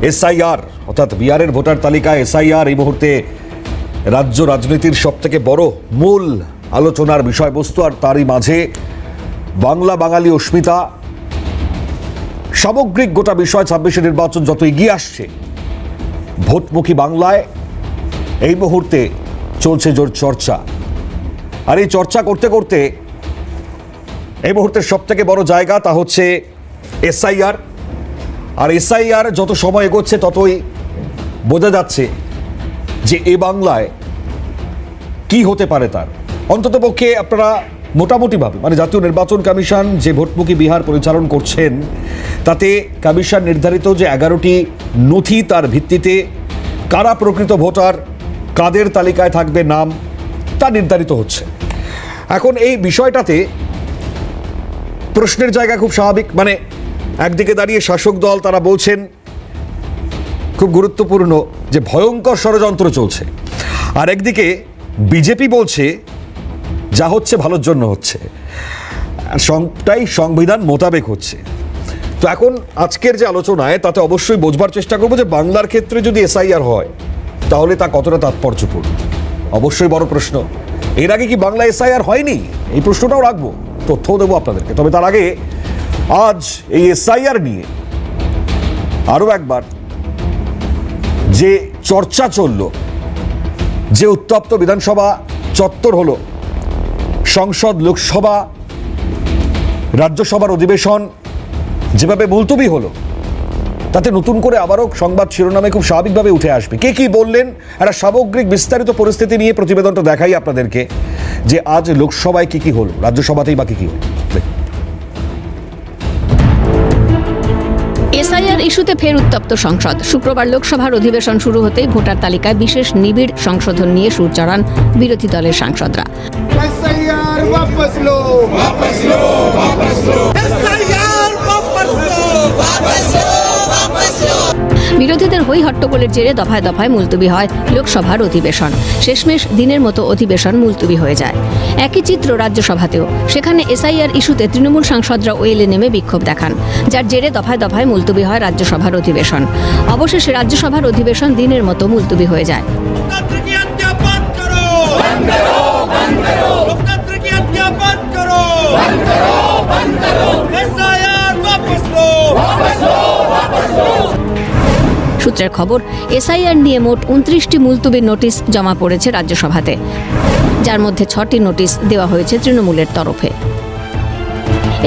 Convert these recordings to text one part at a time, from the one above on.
SIR অর্থাৎ বিহারের voter তালিকায় এসআইআর এই মুহূর্তে রাজ্য রাজনীতির সবথেকে বড় মূল আলোচনার বিষয়বস্তু। আর তারই মাঝে বাংলা বাঙালি অস্মিতা সামগ্রিক গোটা বিষয় ২৬শে নির্বাচন যত এগিয়ে আসছে, ভোটমুখী বাংলায় এই মুহূর্তে চলছে জোর চর্চা। আর এই চর্চা করতে করতে এই মুহূর্তের সবথেকে বড় জায়গা তা হচ্ছে এসআইআর। আর এসআইআর যত সময় এগোচ্ছে ততই বোঝা যাচ্ছে যে এ বাংলায় কি হতে পারে। তার অন্ততপক্ষে আপনারা মোটামুটিভাবে মানে জাতীয় নির্বাচন কমিশন যে ভোটমুখী বিহার পরিচালন করছেন তাতে কমিশন নির্ধারিত যে 11টি নথি, তার ভিত্তিতে কারা প্রকৃত ভোটার, কাদের তালিকায় থাকবে নাম, তা নির্ধারিত হচ্ছে। এখন এই বিষয়টাতে প্রশ্নের জায়গা খুব স্বাভাবিক। মানে একদিকে দাঁড়িয়ে শাসক দল তারা বলছেন খুব গুরুত্বপূর্ণ যে ভয়ঙ্কর ষড়যন্ত্র চলছে, আর একদিকে বিজেপি বলছে যা হচ্ছে ভালোর জন্য হচ্ছে, সবটাই সংবিধান মোতাবেক হচ্ছে। তো এখন আজকের যে আলোচনায় তাতে অবশ্যই বোঝবার চেষ্টা করবো যে বাংলার ক্ষেত্রে যদি এসআইআর হয় তাহলে তা কতটা তাৎপর্যপূর্ণ। অবশ্যই বড় প্রশ্ন, এর আগে কি বাংলা এসআইআর হয়নি, এই প্রশ্নটাও রাখবো, তথ্যও দেবো আপনাদেরকে। তবে তার আগে আজ এই এসআইআর নিয়ে আরও একবার যে চর্চা চলল, যে উত্তপ্ত বিধানসভা চত্বর হলো, সংসদ, লোকসভা, রাজ্যসভার অধিবেশন যেভাবে মুলতবি হলো, তাতে নতুন করে আবারও সংবাদ শিরোনামে খুব স্বাভাবিকভাবে উঠে আসবে কে কি বললেন। একটা সামগ্রিক বিস্তারিত পরিস্থিতি নিয়ে প্রতিবেদনটা দেখাই আপনাদেরকে যে আজ লোকসভায় কি কি হলো, রাজ্যসভাতেই বা কি কি হলো। এসআইআর ইস্যুতে ফের উত্তপ্ত সংসদ। শুক্রবার লোকসভার অধিবেশন শুরু হতেই ভোটার তালিকায় বিশেষ নিবিড় সংশোধন নিয়ে সুর চড়ান বিরোধী দলের সাংসদরা। বিরোধীদের হই হট্টগোলের জেরে দফায় দফায় মুলতবি হয় লোকসভার অধিবেশন। শেষমেশ দিনের মতো অধিবেশন মুলতবি হয়ে যায়। একই চিত্র রাজ্যসভাতেও। সেখানে এসআইআর ইস্যুতে তৃণমূল সাংসদরা ওয়েলে নেমে বিক্ষোভ দেখান, যার জেরে দফায় দফায় মুলতবি হয় রাজ্যসভার অধিবেশন। অবশেষে রাজ্যসভার অধিবেশন দিনের মতো মুলতবি হয়ে যায়। সূত্রের খবর, এসআইআর নিয়ে মোট 29টি মুলতবির নোটিশ জমা পড়েছে রাজ্যসভাতে, যার মধ্যে 6টি নোটিশ দেওয়া হয়েছে তৃণমূলের তরফে।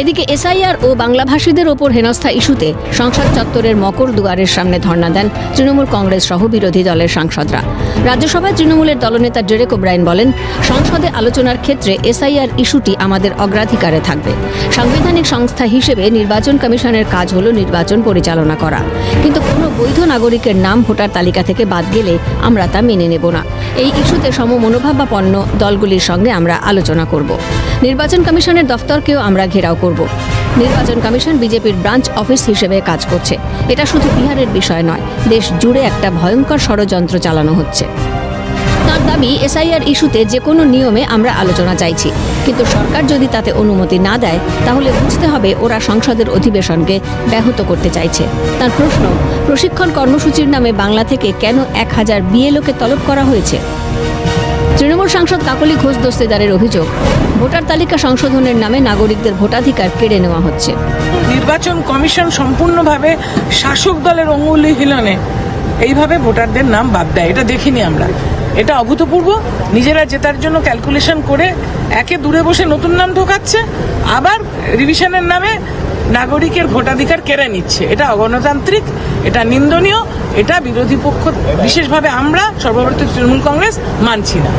এদিকে এসআইআর ও বাংলাভাষীদের ওপর হেনস্থা ইস্যুতে সংসদ চত্বরের মকর দুয়ারের সামনে ধর্ণা দেন তৃণমূল কংগ্রেস সহ বিরোধী দলের সাংসদরা। রাজ্যসভায় তৃণমূলের দলনেতা ডেরেক ওব্রায়েন বলেন, সংসদে আলোচনার ক্ষেত্রে এসআইআর ইস্যুটি আমাদের অগ্রাধিকারে থাকবে। সাংবিধানিক সংস্থা হিসেবে নির্বাচন কমিশনের কাজ হল নির্বাচন পরিচালনা করা, কিন্তু কোনো বৈধ নাগরিকের নাম ভোটার তালিকা থেকে বাদ গেলে আমরা তা মেনে নেব না। এই ইস্যুতে সমমনোভাবাপন্ন দলগুলির সঙ্গে আমরা আলোচনা করব। নির্বাচন কমিশনের দফতরকেও আমরা ঘেরাও করব। নির্বাচন কমিশন বিজেপির ব্রাঞ্চ অফিস হিসেবে কাজ করছে। এটা শুধু বিহারের বিষয় নয়, দেশ জুড়ে একটা ভয়ঙ্কর ষড়যন্ত্র চালানো হচ্ছে। তার দাবি, এসআইআর ইস্যুতে যে কোনো নিয়মে আমরা আলোচনা চাইছি, কিন্তু সরকার যদি তাতে অনুমতি না দেয় তাহলে বুঝতে হবে ওরা সংসদের অধিবেশনকে ব্যাহত করতে চাইছে। তার প্রশ্ন, প্রশিক্ষণ কর্মসূচির নামে বাংলা থেকে কেন 1000 বিএলওকে তলব করা হয়েছে? তৃণমূল সাংসদ কাকলি ঘোষ দস্তিদারের অভিযোগ, ভোটার তালিকা সংশোধনের নামে নাগরিকদের ভোটাধিকার কেড়ে নেওয়া হচ্ছে। নির্বাচন কমিশন সম্পূর্ণভাবে শাসক দলের অঙ্গুলি হিলনে এইভাবে ভোটারদের নাম বাদ দেয়, এটা দেখিনি আমরা। এটা অভূতপূর্ব। নিজেরা জেতার জন্য ক্যালকুলেশন করে একে দূরে বসে নতুন নাম ঢোকাচ্ছে, আবার রিভিশনের নামে নাগরিকের ভোটাধিকার কেড়ে নিচ্ছে। এটা অগণতান্ত্রিক, এটা নিন্দনীয়, এটা বিরোধী পক্ষ বিশেষভাবে আমরা সর্বভারতীয় তৃণমূল কংগ্রেস মানছি না।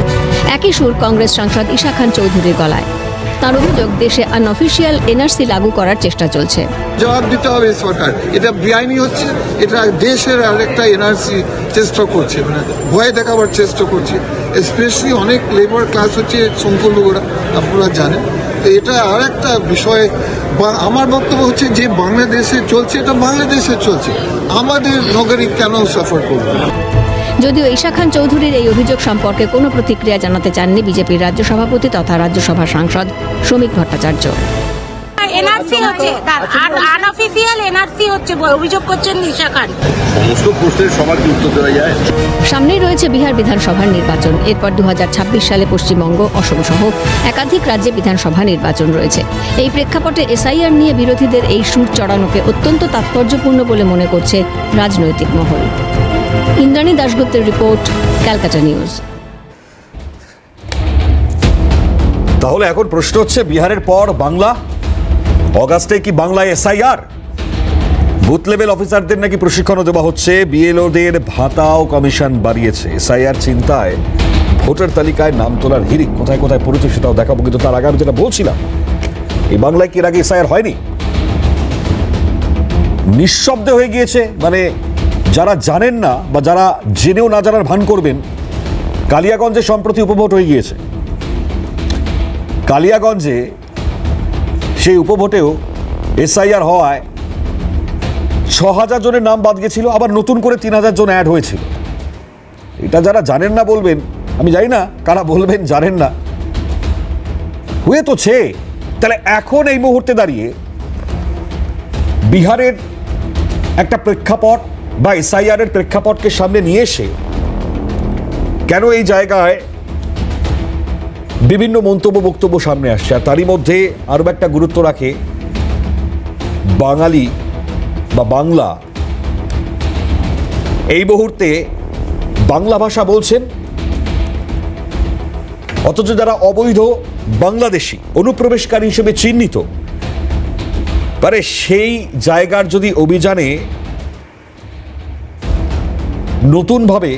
একই সুর কংগ্রেস সাংসদ ঈশা খান চৌধুরীর গলায়। তার অভিযোগ, দেশে আনঅফিসিয়াল এনআরসি লাগু করার চেষ্টা চলছে। জবাব দিতে হবে সরকার, এটা বেআইনি হচ্ছে, এটা দেশের আরেকটা এনআরসি চেষ্টা করছে, মানে ভয় দেখাবার চেষ্টা করছে। স্পেশালি অনেক লেবার ক্লাস হচ্ছে সংখ্যালঘুরা, আপনারা জানেন। তো এটা আর একটা বিষয়। আমার বক্তব্য হচ্ছে যে বাংলাদেশে চলছে, এটা বাংলাদেশে চলছে, আমাদের নাগরিক কেন সাফার করবে? যদিও ঈশা খান চৌধুরীর এই অভিযোগ সম্পর্কে কোনো প্রতিক্রিয়া জানাতে চাননি বিজেপির রাজ্য সভাপতি তথা রাজ্যসভার সাংসদ শ্রমিক ভট্টাচার্য। এনআরসি হচ্ছে, আর আনঅফিসিয়াল এনআরসি হচ্ছে, অভিযোগ করছেন নিশা খান। সমস্ত প্রশ্নের সবার কি উত্তর দেওয়া যায়? সামনেই রয়েছে বিহার বিধানসভার নির্বাচন। এরপর 2026 সালে পশ্চিমবঙ্গ, অসম সহ একাধিক রাজ্যে বিধানসভা নির্বাচন রয়েছে। এই প্রেক্ষাপটে এসআইআর নিয়ে বিরোধীদের এই সুর চড়ানোকে অত্যন্ত তাৎপর্যপূর্ণ বলে মনে করছে রাজনৈতিক মহল। ইন্দ্রাণী দাশগুপ্তের রিপোর্ট, ক্যালকাটা নিউজ। তাহলে এখন প্রশ্ন হচ্ছে, বিহারের পর বাংলা, অগাস্টে কি বাংলায় এসআইআর? বুথ লেভেল অফিসারদের নাকি প্রশিক্ষণও দেওয়া হচ্ছে, বিএলওদের ভাতাও কমিশন বাড়িয়েছে। এসআইআর চিন্তায় ভোটার তালিকায় নাম তোলার হিড়িক কোথায় কোথায় পড়েছে সেটাও দেখাবো, কিন্তু তার আগে আমি যেটা বলছিলাম, এই বাংলায় কি এর আগে এসআইআর হয়নি? নিঃশব্দ হয়ে গিয়েছে, মানে যারা জানেন না বা যারা জেনেও না জানার ভান করবেন, কালিয়াগঞ্জে সম্প্রতি উপভোট হয়ে গিয়েছে। কালিয়াগঞ্জে সেই উপভোটেও এসআইআর হওয়ায় ৬,০০০ জনের নাম বাদ গেছিল, আবার নতুন করে ৩,০০০ জন অ্যাড হয়েছিল। এটা যারা জানেন না বলবেন, আমি জানি না কারা বলবেন জানেন না, হয়ে তো ছে। তাহলে এখন এই মুহূর্তে দাঁড়িয়ে বিহারের একটা প্রেক্ষাপট বা এসআইআর এর প্রেক্ষাপটকে সামনে নিয়ে এসে কেন এই জায়গায় বিভিন্ন মন্তব্য বক্তব্য সামনে আসছে? আর তারই মধ্যে আরও একটা গুরুত্ব রাখে বাঙালি বা বাংলা। এই মুহূর্তে বাংলা ভাষা বলছেন, অথচ যারা অবৈধ বাংলাদেশি অনুপ্রবেশকারী হিসেবে চিহ্নিত, পারে সেই জায়গার যদি অভিযানে নতুনভাবে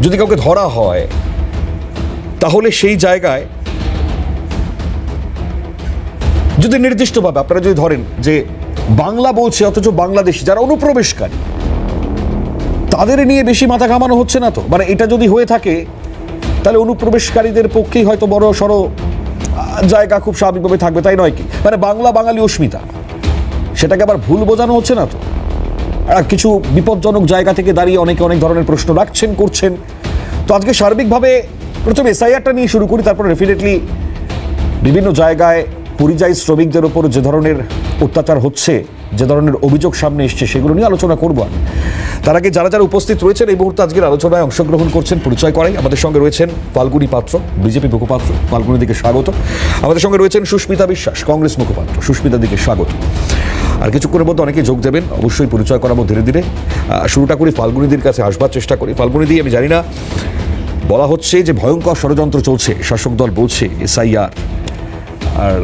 যদি কাউকে ধরা হয়, তাহলে সেই জায়গায় যদি নির্দিষ্টভাবে আপনারা যদি ধরেন যে বাংলা বলছে অথচ বাংলাদেশি যারা অনুপ্রবেশকারী, তাদের নিয়ে বেশি মাথা ঘামানো হচ্ছে না তো? মানে এটা যদি হয়ে থাকে তাহলে অনুপ্রবেশকারীদের পক্ষেই হয়তো বড় সড় জায়গা খুব স্বাভাবিকভাবে থাকবে, তাই নয় কি? মানে বাংলা বাঙালি অস্মিতা, সেটাকে আবার ভুল বোঝানো হচ্ছে না তো? কিছু বিপজ্জনক জায়গা থেকে দাঁড়িয়ে অনেকে অনেক ধরনের প্রশ্ন রাখছেন, করছেন। তো আজকে সার্বিকভাবে প্রথমে এসআইআরটা নিয়ে শুরু করি, তারপর ডেফিনেটলি বিভিন্ন জায়গায় পরিযায়ী শ্রমিকদের ওপর যে ধরনের অত্যাচার হচ্ছে, যে ধরনের অভিযোগ সামনে এসছে, সেগুলো নিয়ে আলোচনা করবো। তার আগে যারা যারা উপস্থিত রয়েছেন এই মুহূর্তে আজকের আলোচনায় অংশগ্রহণ করছেন, পরিচয় করাই। আমাদের সঙ্গে রয়েছেন ফাল্গুনী পাত্র, বিজেপি মুখপাত্র, ফাল্গুনীর দিকে স্বাগত। আমাদের সঙ্গে রয়েছেন সুস্মিতা বিশ্বাস, কংগ্রেস মুখপাত্র, সুস্মিতার দিকে স্বাগত। আর কিছুক্ষণের মধ্যে অনেকে যোগ দেবেন, অবশ্যই পরিচয় করাবো ধীরে ধীরে। শুরুটা করি ফাল্গুনীদের কাছে আসবার চেষ্টা করি। ফাল্গুনীদি, আমি জানি না, বলা হচ্ছে যে ভয়ঙ্কর ষড়যন্ত্র চলছে, শাসক দল বলছে এসআইআর, আর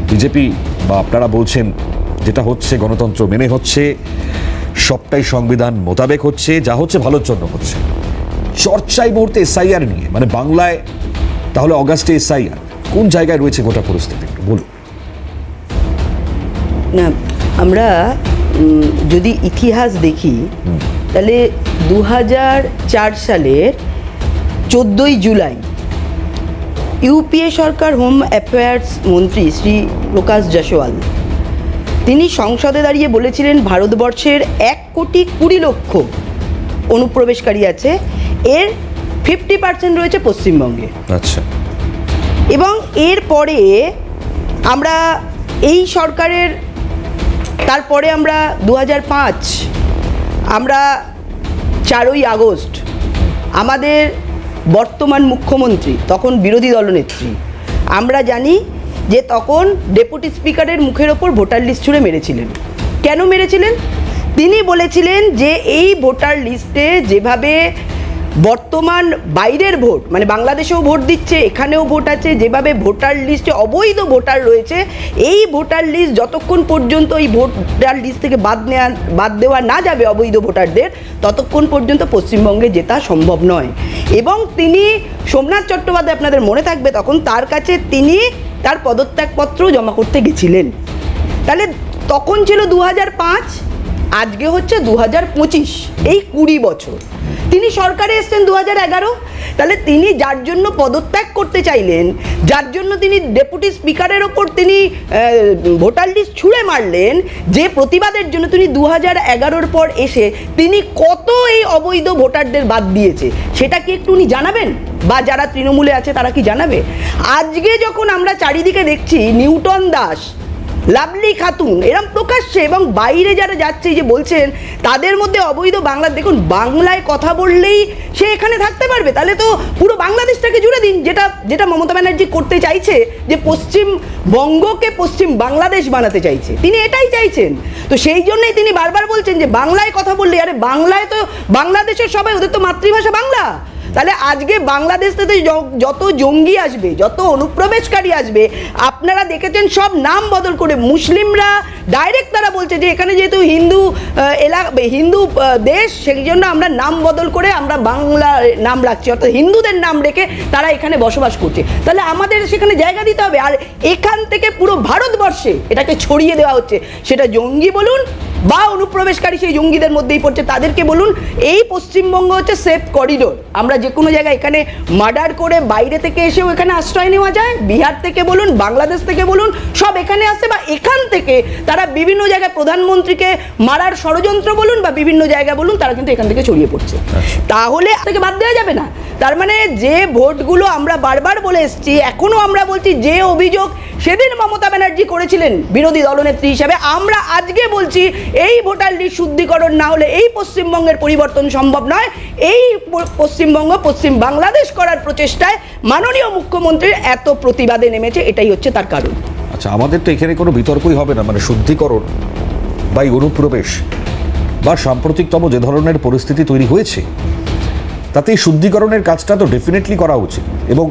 বিজেপি বা আপনারা বলছেন যেটা হচ্ছে গণতন্ত্র মেনে হচ্ছে, সবটাই সংবিধান মোতাবেক হচ্ছে, যা হচ্ছে ভালোর জন্য হচ্ছে। চর্চা এই মুহূর্তে এসআইআর নিয়ে, মানে বাংলায় তাহলে অগাস্টে এসআইআর কোন জায়গায় রয়েছে গোটা পরিস্থিতি একটু বলুন। না, আমরা যদি ইতিহাস দেখি তাহলে 2004 সালের 14ই জুলাই ইউপিএ সরকার হোম অ্যাফেয়ার্স মন্ত্রী শ্রী প্রকাশ জয়সওয়াল তিনি সংসদে দাঁড়িয়ে বলেছিলেন ভারতবর্ষের 1,20,00,000 অনুপ্রবেশকারী আছে, এর 50% রয়েছে পশ্চিমবঙ্গে। আচ্ছা। এবং এরপরে আমরা এই সরকারের তারপরে আমরা 2005 আমরা 4ই আগস্ট আমাদের বর্তমান মুখ্যমন্ত্রী, তখন বিরোধী দলনেত্রী, আমরা জানি যে তখন ডেপুটি স্পিকারের মুখের ওপর ভোটার লিস্ট ছুঁড়ে মেরেছিলেন। কেন মেরেছিলেন? তিনি বলেছিলেন যে এই ভোটার লিস্টে যেভাবে বর্তমান বাইরের ভোট, মানে বাংলাদেশেও ভোট দিচ্ছে, এখানেও ভোট আছে, যেভাবে ভোটার লিস্টে অবৈধ ভোটার রয়েছে, এই ভোটার লিস্ট যতক্ষণ পর্যন্ত এই ভোটার লিস্ট থেকে বাদ দেওয়া না যাবে অবৈধ ভোটারদের, ততক্ষণ পর্যন্ত পশ্চিমবঙ্গে জেতা সম্ভব নয়। এবং তিনি সোমনাথ চট্টোপাধ্যায়, আপনাদের মনে থাকবে তখন তার কাছে তিনি তার পদত্যাগপত্র জমা করতে গেছিলেন। তাহলে তখন ছিল 2005, আজকে হচ্ছে 2025, এই 20 বছর। তিনি সরকারে এসছেন 2011, তাহলে তিনি যার জন্য পদত্যাগ করতে চাইলেন, যার জন্য তিনি ডেপুটি স্পিকারের ওপর তিনি ভোটার লিস্ট ছুঁড়ে মারলেন, যে প্রতিবাদের জন্য তিনি 2011 পর এসে তিনি কত এই অবৈধ ভোটারদের বাদ দিয়েছে, সেটা কি একটু উনি জানাবেন? বা যারা তৃণমূলে আছে তারা কি জানাবে? আজকে যখন আমরা চারিদিকে দেখছি নিউটন দাস লাভলি খাতুন এরম প্রকাশ্যে, এবং বাইরে যারা যাচ্ছে যে বলছেন তাদের মধ্যে অবৈধ বাংলা, দেখুন বাংলায় কথা বললেই সে এখানে থাকতে পারবে, তাহলে তো পুরো বাংলাদেশটাকে জুড়ে দিন, যেটা মমতা ব্যানার্জি করতে চাইছে, যে পশ্চিমবঙ্গকে পশ্চিম বাংলাদেশ বানাতে চাইছে, তিনি এটাই চাইছেন। তো সেই জন্যই তিনি বারবার বলছেন যে বাংলায় কথা বললে, আরে বাংলায় তো বাংলাদেশের সবাই, ওদের তো মাতৃভাষা বাংলা। তাহলে আজকে বাংলাদেশ থেকে যত জঙ্গি আসবে, যত অনুপ্রবেশকারী আসবে, আপনারা দেখেছেন সব নাম বদল করে, মুসলিমরা ডাইরেক্ট তারা বলছে যে এখানে যেহেতু হিন্দু দেশ, সেই জন্য আমরা নাম বদল করে আমরা বাংলা নাম রাখছি, অর্থাৎ হিন্দুদের নাম রেখে তারা এখানে বসবাস করছে। তাহলে আমাদের সেখানে জায়গা দিতে হবে, আর এখান থেকে পুরো ভারতবর্ষে এটাকে ছড়িয়ে দেওয়া হচ্ছে, সেটা জঙ্গি বলুন বা অনুপ্রবেশকারী সেই জঙ্গিদের মধ্যেই পড়ছে, তাদেরকে বলুন। এই পশ্চিমবঙ্গ হচ্ছে সেফ করিডোর, আমরা যে কোনো জায়গায় এখানে মার্ডার করে বাইরে থেকে এসেও এখানে আশ্রয় নেওয়া যায়, বিহার থেকে বলুন, বাংলাদেশ থেকে বলুন, সব এখানে আসে, বা এখান থেকে তারা বিভিন্ন জায়গায় প্রধানমন্ত্রীকে মারার ষড়যন্ত্র বলুন বা বিভিন্ন জায়গা বলুন, তারা কিন্তু এখান থেকে ছড়িয়ে পড়ছে। তাহলে থেকে বাদ দেওয়া যাবে না। তার মানে যে ভোটগুলো আমরা বারবার বলে এসেছি, এখনো আমরা বলছি, যে অভিযোগ সেদিন মমতা ব্যানার্জি করেছিলেন বিরোধী দলনেত্রী হিসাবে, আমরা আজকে বলছি এই ভোটার লিস্ট শুদ্ধিকরণ না হলে এই পশ্চিমবঙ্গের পরিবর্তন সম্ভব নয়। এই পশ্চিমবঙ্গ পশ্চিম বাংলাদেশ করার প্রচেষ্টায় মাননীয় মুখ্যমন্ত্রীর এত প্রতিবাদে নেমেছে, এটাই হচ্ছে তার কারণ। আচ্ছা, আমাদের তো এখানে কোনো বিতর্কই হবে না, মানে শুদ্ধিকরণ বা এই অনুপ্রবেশ বা সাম্প্রতিকতম যে ধরনের পরিস্থিতি তৈরি হয়েছে, তাতে এই শুদ্ধিকরণের কাজটা তো ডেফিনেটলি করা উচিত। এবং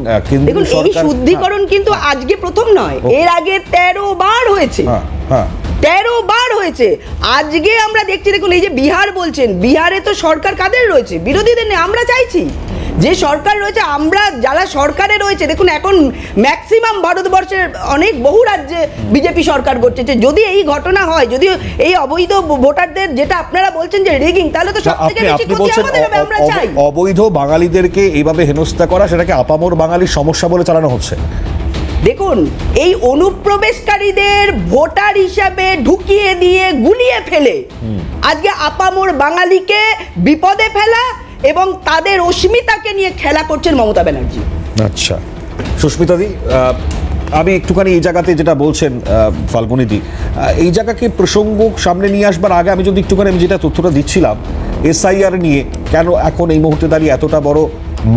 দেখুন, এই শুদ্ধিকরণ কিন্তু আজকে প্রথম নয়, এর আগে 13 বার হয়েছে। 13 বার হয়েছে। আজকে আমরা দেখছি, দেখুন এই যে বিহার বলছেন, বিহারে তো সরকার কাদের রয়েছে? বিরোধীদের নেই। আমরা চাইছি যে সরকার রয়েছে, আমরা যারা সরকারে রয়েছে, দেখুন এখন ম্যাক্সিমাম ভারতবর্ষের অনেক বহু রাজ্যে বিজেপি সরকার করছে। যদি এই ঘটনা হয়, যদি এই অবৈধ ভোটারদের, যেটা আপনারা বলছেন যে রিগিং, তাহলে তো সবথেকে বেশি ক্ষতি আমাদের হবে। আমরা চাই অবৈধ বাঙালিদেরকে এইভাবে হেনস্থা করা, সেটাকে আপামর বাঙালির সমস্যা বলে চালানো হচ্ছে। দেখুন, এই অনুপ্রবেশকারীদের ভোটার হিসাবে ঢুকিয়ে দিয়ে গুলিয়ে ফেলে আজকে আপামর বাঙালিকে বিপদে ফেলা এবং তাদের অস্মিতাকে নিয়ে খেলা করছেন মমতা ব্যানার্জি। আচ্ছা সুস্মিতাদি, আমি একটুখানি এই জায়গাতে যেটা বলছেন ফাল্গুনিদি, এই জায়গাকে প্রসঙ্গ সামনে নিয়ে আসবার আগে আমি যদি একটুখানি, আমি যেটা তথ্যটা দিচ্ছিলাম এসআইআর নিয়ে, কেন এখন এই মুহূর্তে দাঁড়িয়ে এতটা বড়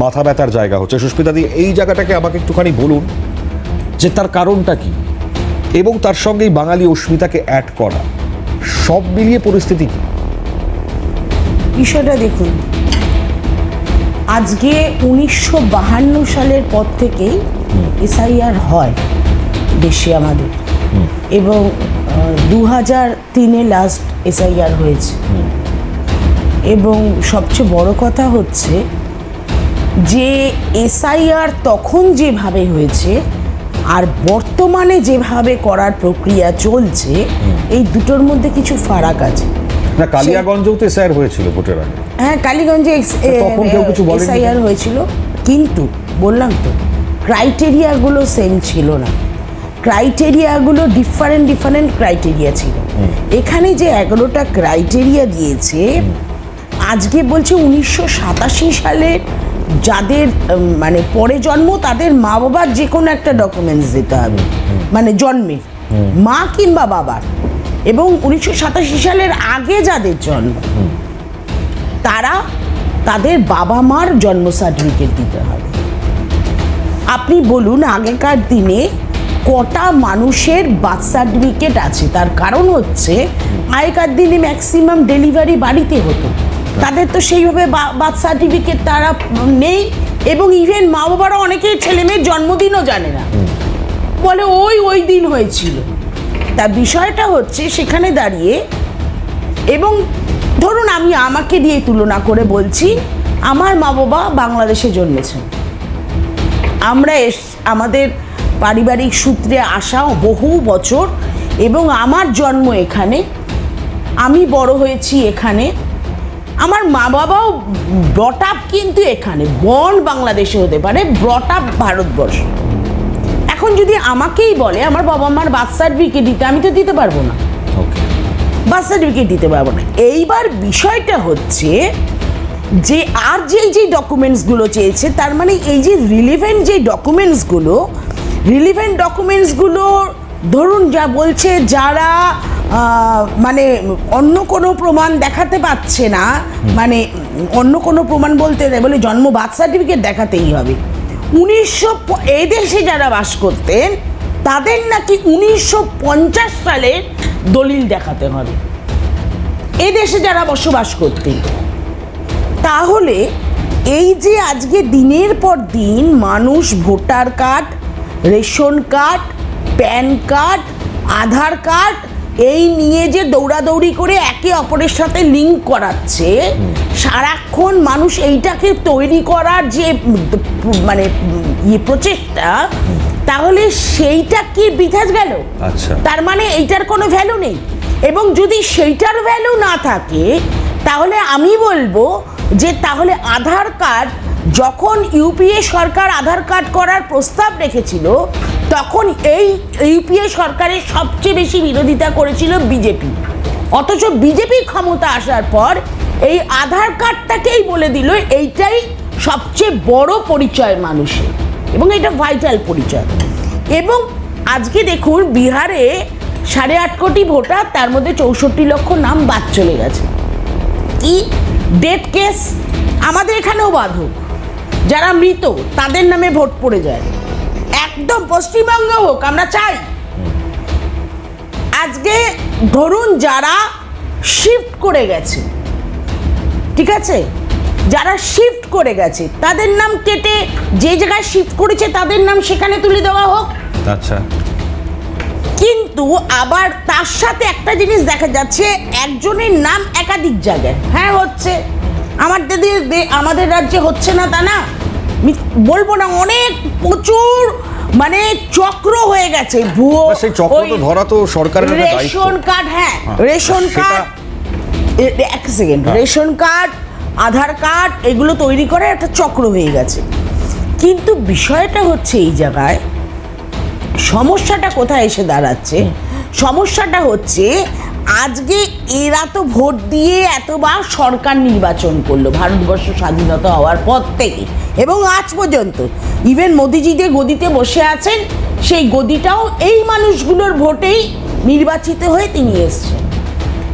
মাথা ব্যথার জায়গা হচ্ছে, সুস্মিতাদি এই জায়গাটাকে আমাকে একটুখানি বলুন যে তার কারণটা কি, এবং তার সঙ্গে বাঙালি অস্মিতাকে অ্যাড করা, সব মিলিয়ে পরিস্থিতি কি? বিষয়টা দেখুন, আজকে 1952 সালের পর থেকেই এসআইআর হয় দেশে আমাদের, এবং 2003-এ লাস্ট এসআইআর হয়েছে। এবং সবচেয়ে বড় কথা হচ্ছে যে এসআইআর তখন যেভাবে হয়েছে আর বর্তমানে যেভাবে করার প্রক্রিয়া চলছে, এই দুটোর মধ্যে কিছু ফারাক আছে। না, কালিয়াগঞ্জেও তো এসআইআর হয়েছিল ভোটের আগে। হ্যাঁ, কালীগঞ্জে এসআইআর হয়েছিল, কিন্তু বললাম তো ক্রাইটেরিয়াগুলো সেম ছিল না, ক্রাইটেরিয়াগুলো ডিফারেন্ট ক্রাইটেরিয়া ছিল। এখানে যে 11টা ক্রাইটেরিয়া দিয়েছে, আজকে বলছে 1987 সালে যাদের মানে পরে জন্ম, তাদের মা বাবার যে কোনো একটা ডকুমেন্টস দিতে হবে, মানে জন্মের মা কিংবা বাবার, এবং 1987 সালের আগে যাদের জন্ম তারা তাদের বাবা মার জন্ম সার্টিফিকেট দিতে হবে। আপনি বলুন আগেকার দিনে কটা মানুষের বার্থ সার্টিফিকেট আছে? তার কারণ হচ্ছে আগেকার দিনে ম্যাক্সিমাম ডেলিভারি বাড়িতে হতো, তাদের তো সেইভাবে বার্থ সার্টিফিকেট তারা নেই, এবং ইভেন মা বাবারা অনেকেই ছেলে মেয়ের জন্মদিনও জানে না, বলে ওই দিন হয়েছিল। তা বিষয়টা হচ্ছে সেখানে দাঁড়িয়ে, এবং ধরুন আমি আমাকে দিয়ে তুলনা করে বলছি, আমার মা বাবা বাংলাদেশে জন্মেছেন, আমরা আমাদের পারিবারিক সূত্রে আসা বহু বছর, এবং আমার জন্ম এখানে, আমি বড় হয়েছি এখানে, আমার মা বাবাও ব্রট আপ কিন্তু এখানে, বর্ন বাংলাদেশে হতে পারে, ব্রট আপ ভারতবর্ষ। এখন যদি আমাকেই বলে আমার বাবা মার বার্থ সার্টিফিকেট দিতে, আমি তো দিতে পারবো না, বার্থ সার্টিফিকেট দিতে পারবো না। এইবার বিষয়টা হচ্ছে যে আর যেই ডকুমেন্টসগুলো চেয়েছে, তার মানে এই যে রিলিভেন্ট ডকুমেন্টসগুলো ধরুন যা বলছে যারা মানে অন্য কোনো প্রমাণ দেখাতে পাচ্ছে না, মানে অন্য কোনো প্রমাণ বলতে বলে জন্ম বার্থ সার্টিফিকেট দেখাতেই হবে। এই দেশে যারা বাস করতেন তাদের নাকি 1950 সালের দলিল দেখাতে হবে, এ দেশে যারা বসবাস করতেন। তাহলে এই যে আজকে দিনের পর দিন মানুষ voter card, ration card, PAN card, Aadhaar card এই নিয়ে যে দৌড়াদৌড়ি করে একে অপরের সাথে লিঙ্ক করাচ্ছে, সারাক্ষণ মানুষ এইটাকে তৈরি করার যে মানে প্রচেষ্টা, তাহলে সেইটা কি বৃথা গেল? আচ্ছা, তার মানে এইটার কোনো ভ্যালু নেই। এবং যদি সেইটার ভ্যালু না থাকে তাহলে আমি বলবো যে তাহলে আধার কার্ড, যখন ইউপিএ সরকার আধার কার্ড করার প্রস্তাব রেখেছিল তখন এই ইউপিএ সরকারের সবচেয়ে বেশি বিরোধিতা করেছিল বিজেপি, অথচ বিজেপি ক্ষমতা আসার পর এই আধার কার্ডটাকেই বলে দিল এইটাই সবচেয়ে বড় পরিচয় মানুষের, এবং এটা ভাইটাল পরিচয়। এবং আজকে দেখুন বিহারে 8.5 কোটি ভোটার, তার মধ্যে 64 লক্ষ নাম বাদ চলে গেছে। কি ডেড কেস? আমাদের এখানেও বাধক, যারা মৃত তাদের নামে ভোট পড়ে যায়, একদম পশ্চিমবঙ্গে হোক, আমরা চাই। আজকে ধরুন যারা শিফট করে গেছে, ঠিক আছে, যারা শিফট করে গেছে তাদের নাম কেটে যে জায়গায় শিফট করেছে তাদের নাম সেখানে তুলে দেওয়া হোক। আচ্ছা, কিন্তু আবার তার সাথে একটা জিনিস দেখা যাচ্ছে, একজনের নাম একাধিক জায়গায়, হ্যাঁ হচ্ছে, আমাদের রাজ্যে হচ্ছে না তা না, বলবো না, অনেক প্রচুর মানে চক্র হয়ে গেছে, ভুয়ো সেই চক্র তো ধরা তো সরকারের রেশন কার্ড, হ্যাঁ রেশন কার্ড, এক second, ration card, Aadhaar card এগুলো তৈরি করে একটা চক্র হয়ে গেছে। কিন্তু বিষয়টা হচ্ছে এই জায়গায় সমস্যাটা কোথায় এসে দাঁড়াচ্ছে? সমস্যাটা হচ্ছে আজকে এরা তো ভোট দিয়ে এতবার সরকার নির্বাচন করলো ভারতবর্ষ স্বাধীনতা হওয়ার পর থেকে, এবং আজ পর্যন্ত ইভেন মোদিজি যে গদিতে বসে আছেন সেই গদিটাও এই মানুষগুলোর ভোটেই নির্বাচিত হয়ে তিনি এসছেন।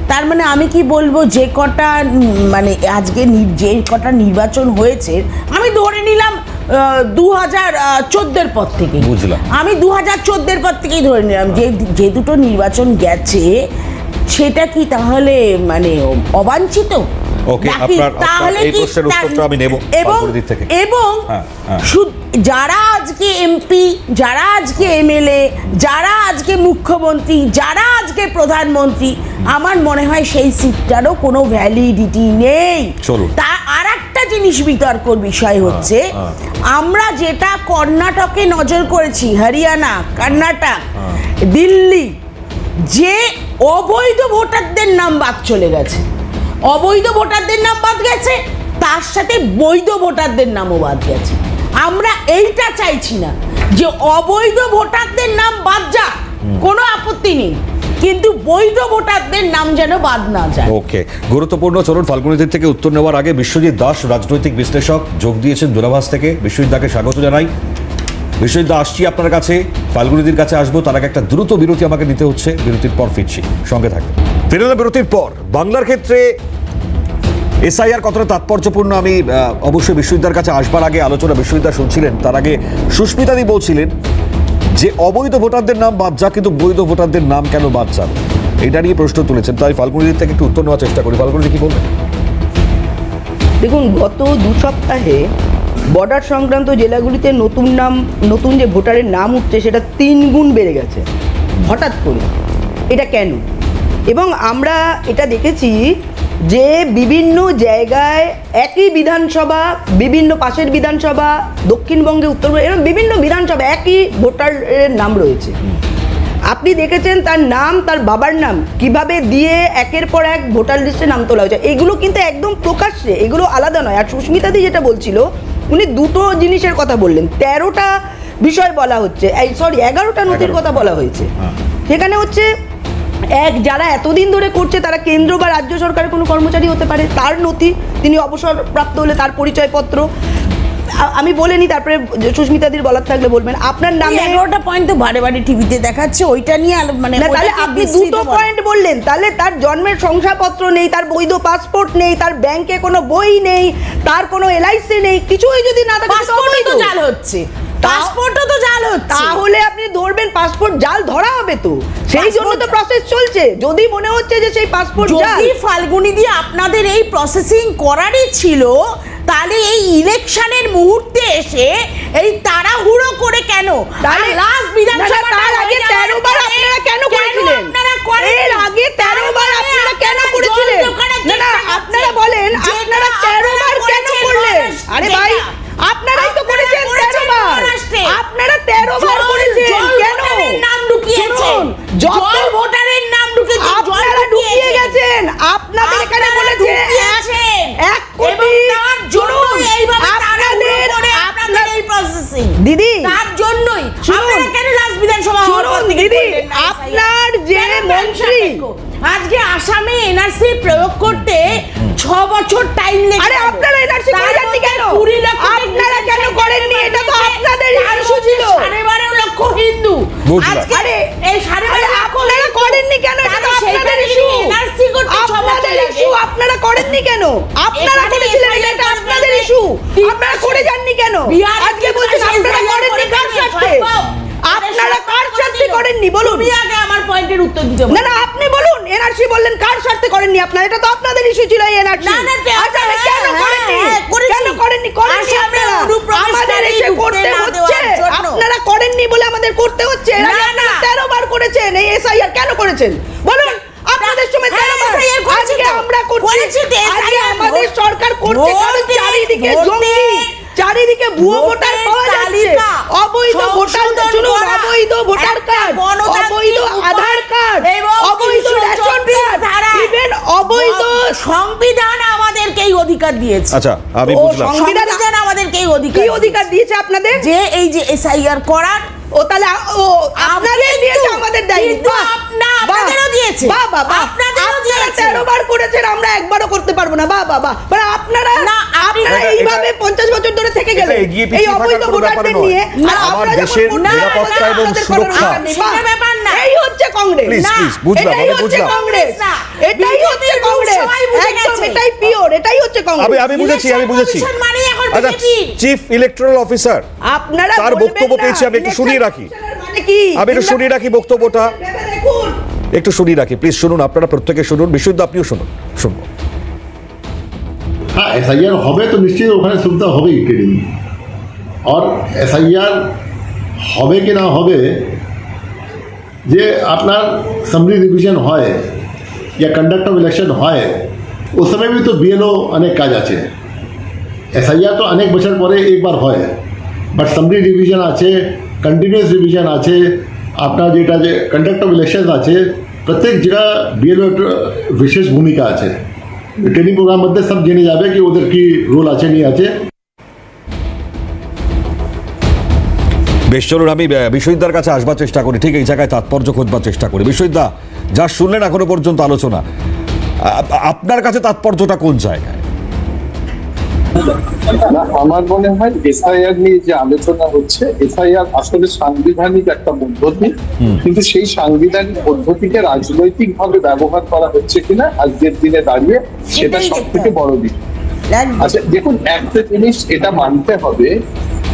তার মানে আমি কি বলবো, যে কটা মানে আজকে যে কটা নির্বাচন হয়েছে, আমি ধরে নিলাম 2014 পর থেকে, বুঝলাম, আমি 2014 পর থেকেই ধরে নিলাম যে দুটো নির্বাচন গেছে সেটা কি তাহলে মানে অবাঞ্ছিত? ওকে, আপনার এই প্রশ্নের উত্তরটা আমি নেব পালপুরদি থেকে। এবং যারা আজকে এমপি, যারা আজকে এমএলএ, যারা আজকে মুখ্যমন্ত্রী, যারা আজকে প্রধানমন্ত্রী, আমার মনে হয় সেই সিটটারও কোনো ভ্যালিডিটি নেই। তা আর একটা জিনিস বিতর্কর বিষয় হচ্ছে, আমরা যেটা কর্ণাটকে নজর করেছি, হরিয়ানা, কর্ণাটক, দিল্লি, যে অবৈধ ভোটারদের নাম বাদ চলে গেছে, অবৈধ ভোটারদের নাম বাদ গেছে, তার সাথে বৈধ ভোটারদের নামও বাদ গেছে। আমরা এইটা চাইছি না যে অবৈধ ভোটারদের নাম বাদ যাক, কোনো আপত্তি নেই, কিন্তু বৈধ ভোটারদের নাম যেন বাদ না যায়। ওকে, গুরুত্বপূর্ণ। চলুন ফাল্গুনীদের থেকে উত্তর নেওয়ার আগে বিশ্বজিৎ দাস, রাজনৈতিক বিশ্লেষক, যোগ দিয়েছেন দূরাভাষ থেকে। বিশ্বজিৎ দাকে স্বাগত জানাই। বিশ্বজিৎ দা, আসছি আপনার কাছে, ফাল্গুনীদের কাছে আসবো, তার আগে একটা দ্রুত বিরতি আমাকে নিতে হচ্ছে, বিরতির পর ফিরছি, সঙ্গে থাকবে। ফিরলাম বিরতির পর। বাংলার ক্ষেত্রে এসআইআর কতটা তাৎপর্যপূর্ণ আমি অবশ্যই বিশ্বজিৎদার কাছে আসবার আগে আলোচনা বিশ্বজিৎদা শুনছিলেন, তার আগে সুস্মিতাদি বলছিলেন যে অবৈধ ভোটারদের নাম বাদ যাক, কিন্তু বৈধ ভোটারদের নাম কেন বাদ যাক, এটা নিয়ে প্রশ্ন তুলেছেন। তাই ফাল্গুনীদের থেকে একটু উত্তর নেওয়ার চেষ্টা করি। ফাল্গুনী কি বলবেন? দেখুন, গত 2 সপ্তাহে বর্ডার সংক্রান্ত জেলাগুলিতে নতুন যে ভোটারের নাম উঠছে সেটা 3 গুণ বেড়ে গেছে হঠাৎ করে। এটা কেন? এবং আমরা এটা দেখেছি যে বিভিন্ন জায়গায় একই বিধানসভা, বিভিন্ন পাশের বিধানসভা, দক্ষিণবঙ্গে, উত্তরবঙ্গে, এরকম বিভিন্ন বিধানসভা একই ভোটারের নাম রয়েছে। আপনি দেখেছেন তার নাম, তার বাবার নাম কিভাবে দিয়ে একের পর এক ভোটার লিস্টে নাম তোলা হয়েছে। এগুলো কিন্তু একদম প্রকাশ্যে, এগুলো আলাদা নয়। আর সুস্মিতাদি যেটা বলছিল, উনি দুটো জিনিসের কথা বললেন, 13টা বিষয় বলা হচ্ছে, 11টা নথির কথা বলা হয়েছে। সেখানে হচ্ছে যারা এতদিন ধরে করছে তারা কেন্দ্র বা রাজ্য সরকারের কোনো কর্মচারী হতে পারে, তার নথি, তিনি অবসরপ্রাপ্ত হলে তার পরিচয়পত্র, আমি বলিনি, তারপরে সুস্মিতাদির বলার থাকলে বলবেন। আপনার নামে 11টা পয়েন্ট তো বারে বারে টিভিতে দেখাচ্ছে, ওইটা নিয়ে মানে না, তাহলে আপনি দুটো পয়েন্ট বললেন, তাহলে তার জন্মের শংসাপত্র নেই, তার বৈধ পাসপোর্ট নেই, তার ব্যাংকে কোনো বই নেই, তার কোনো এলআইসি নেই, কিছুই যদি না থাকে পাসপোর্টও তো জাল হচ্ছে, পাসপোর্টও তো জাল হচ্ছে। তাহলে আপনি ধরবেন, পাসপোর্ট জাল ধরা হবে তো, সেই জন্য তো প্রসেস চলছে। যদি মনে হচ্ছে যে সেই পাসপোর্ট জাল, যদি ফাল্গুনি দিয়ে আপনাদের এই প্রসেসিং করারই ছিল, তাহলে এই ইলেকশনের মুহূর্তে এসে এই তাড়াহুড়ো করে কেন? তাহলে লাস্ট বিধানসভা তার আগে 13 বার আপনারা কেন করেছিলেন? এর আগে 13 বার আপনারা কেন করেছিলেন? না না, আপনারা বলেন আপনারা 13 বার কেন করলেন? আরে ভাই, আপনারাই তো করেছেন 13 বার, আপনারা 13 বার করেছেন কেন? নাম ঢুকিয়েছেন, জল ভোটারের নাম ঢুকিয়েছেন, আপনারা ঢুকিয়ে গেছেন, আপনাদের এখানে বলেছে 1 কোটি। জন্যই এইভাবে তাড়াহুড়ো করে আপনাদের এই প্রসেসিং দিদি, তার জন্যই আপনারা কেন লাস্ট বিধানসভা হওয়ার পর থেকে দিদি, করলেন না? আপনার যে মন্ত্রী আজকে আসামে এনআরসি প্রয়োগ করতে 6 বছর টাইম লেগে, আরে আপনারা এনআরসি করে যাননি কেন? 20 লক্ষ আপনারা কেন করেননি? এটা তো আপনাদের ইস্যু ছিল। 12.5 লক্ষ হিন্দু বুঝলাম। আজকে আরে, এই 12.5 লক্ষ আপনারা করেননি কেন? এটা তো আপনাদের ইস্যু। এনআরসি করতে 6 বছর আপনাদের লাগে। ইস্যু, আপনারা করেননি কেন? আপনারা এখানে করেছিলেন, SIR এটা আপনাদের ইস্যু। আপনারা করে যাননি কেন? বিহার আজকে বলছেন আপনারা করেননি, কার স্বার্থে? আপনারা কার স্বার্থে করেননি বলুন? তুমি আগে আমার পয়েন্টের উত্তর দিতে না না, আপনি বলুন, এনআরসি বললেন, কার স্বার্থে করেননি আপনারা? এটা তো আপনাদের ইস্যু ছিল এই এনআরসি। না, না, আচ্ছা, কেন করেননি? করেছি। কেন করেননি? করেননি আসামে আপনারা। অনুপ্রবেশকারী আমাদের এসে ঢুকতে করতে না হচ্ছে। দেওয়ার জন্য। আপনারা করেননি বলে আমাদের করতে হচ্ছে। এর আগে না, আপনারা না। 13 বার করেছেন এই এসআইআর, কেন করেছেন বলুন? আপনাদের সময় 13 বার। SIR করেছি আজকে তো। আমরা করছি। করেছি তো, আজকে SIR আমাদের ভোট- সরকার করছে, কারণ ভোটে- চারিদিকে ভোটে- জঙ্গি, চারিদিকে ভুয়ো ভোটার ভোটের পাওয়া যাচ্ছে, তালিকা অবৈধ ভোটার, সংশোধন শুনুন, করা, অবৈধ ভোটার একটা কার্ড, গণতান্ত্রিক অবৈধ উপায় আধার কার্ড, এবং অবৈধ রেশন 334 কার্ড, ধারা, ইভেন অবৈধ। সংবিধান আমাদেরকে এই অধিকার দিয়েছে। আচ্ছা, আমি ও, বুঝলাম। সংবিধান আমাদেরকে এই কি অধিকার দিয়েছে আপনাদের? যে এই যে এসআইআর করার, ও তাহলে আপনাদের দিয়েছে, আমাদের দেয়নি। কিন্তু বাহ, আপনাদেরও বাহ, দিয়েছে। বাহ, বাহ, বাহ। আপনাদেরও আপনারা দিয়েছে। 13 বার করেছেন, আমরা একবারও করতে পারবো না। বাহ বাহ বাহ, মানে আপনারা না, আপনি- আপনারা এটা- এইভাবে 50 বছর ধরে থেকে এটা গেলেন এগিয়ে এই পিছিয়ে অবৈধ থাকার কোনো ব্যাপার ভোটারদের নয়। নিয়ে। আর আমার আমরা যখন দেশের করতে যাবো, নিরাপত্তা এবং আপনাদের সুরক্ষা। করার নেই। সেটা ব্যাপার না। এই হচ্ছে কংগ্রেস। Please, না, please, বুঝলাম, এটাই আমি হচ্ছে বুঝলাম। কংগ্রেস। না, এটাই হচ্ছে BJP কংগ্রেস, সবাই বুঝে একদম গেছে। এটাই পিওর, এটাই হচ্ছে কংগ্রেস। আমি বুঝেছি, আমি বুঝেছি। কমিশন মানেই এখন আচ্ছা, BJP চিফ ইলেকট্রাল অফিসার আপনারা তার বলবেন বক্তব্য না, পেয়েছি, আমি একটু শুনিয়ে রাখি। ইলেকশন মানে কি? আমি একটু শুনিয়ে রাখি বক্তব্যটা, ভেবে দেখুন। একটু শুনিয়ে রাখি প্লিজ। শুনুন, আপনারা প্রত্যেকে শুনুন, বিশুদ্ধ আপনিও শুনুন। শুনবো। হ্যাঁ, এসআইআর হবে তো নিশ্চয়ই ওখানে সুবিধা হবেই ট্রেডিং। আর এসআইআর হবে কি না হবে, যে আপনার সামরি রিভিশন হয় या कंडक्ट ऑफ इलेक्शन হয় उस समय भी तो बीएलओ अनेक কাজ আছে। এসআইআর তো অনেক বছর পরে একবার হয়, বাট সামরি রিভিশন আছে, কন্টিনিউয়াস রিভিশন আছে, আপনার যেটা যে कंडक्ट ऑफ इलेक्शन আছে, प्रत्येक জায়গা बीएलओ विशेष भूमिका আছে। ট্রেনিং প্রোগ্রাম মধ্যে সব জেনে যাবে কি ওদের কি রোল আছে নিয়ে আছে। বেশ, চলুন আমি বিশ্বজিৎদার কাছে আসবার চেষ্টা করি, ঠিক এই জায়গায় তাৎপর্য খোঁজবার চেষ্টা করি। বিশ্বজিৎদা, যা শুনলেন এখনো পর্যন্ত আলোচনা, আপনার কাছে তাৎপর্যটা কোন জায়গায়? না, আমার মনে হয় এসআইআর নিয়ে যে আলোচনা হচ্ছে, এসআইআর আসলে সাংবিধানিক একটা পদ্ধতি, কিন্তু সেই সাংবিধানিক পদ্ধতিকে রাজনৈতিক ভাবে ব্যবহার করা হচ্ছে কিনা আজকের দিনে দাঁড়িয়ে সেটা সেটাই সব দেখতে থেকে হবে। বড় বিষয়। একদম। আচ্ছা দেখুন, একটা জিনিস এটা মানতে হবে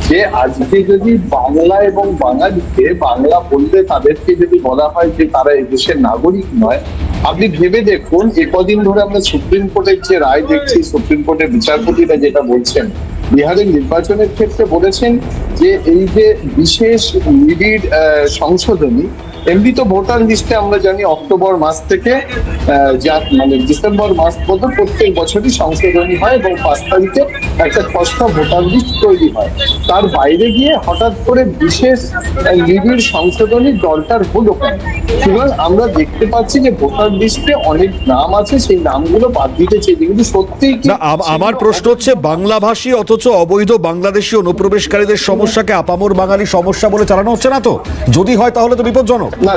যে আজকে যদি বাংলা এবং বাঙালিকে বাংলা বললে তাদেরকে যদি বলা হয় যে তারা এদেশের নাগরিক নয়, আপনি ভেবে দেখুন একদিন ধরে আমরা সুপ্রিম কোর্টের যে রায় দেখছি, সুপ্রিম কোর্টের বিচারপতিরা যেটা বলছেন, বিহারের নির্বাচনের ক্ষেত্রে বলেছেন যে এই যে বিশেষ নিবিড় সংশোধনী, এমনি তো ভোটার লিস্টে আমরা জানি অক্টোবর মাস থেকে মানে ডিসেম্বর মাস পর্যন্ত প্রত্যেক বছরই সংশোধনী হয় এবং 5 তারিখে একটা খসড়া ভোটার লিস্ট তৈরি হয়। তার বাইরে গিয়ে হঠাৎ করে বিশেষ নিবিড় সংশোধনীর দরকার হলো কেন? সুতরাং আমরা দেখতে পাচ্ছি যে ভোটার লিস্টে অনেক নাম আছে, সেই নামগুলো বাদ দিতে চেয়েছে, কিন্তু সত্যি না, আমার প্রশ্ন হচ্ছে বাংলাভাষী অথচ অবৈধ বাংলাদেশি অনুপ্রবেশকারীদের সমস্যাকে আপামর বাঙালি সমস্যা বলে চালানো হচ্ছে না তো? যদি হয় তাহলে তো বিপজ্জনক। না,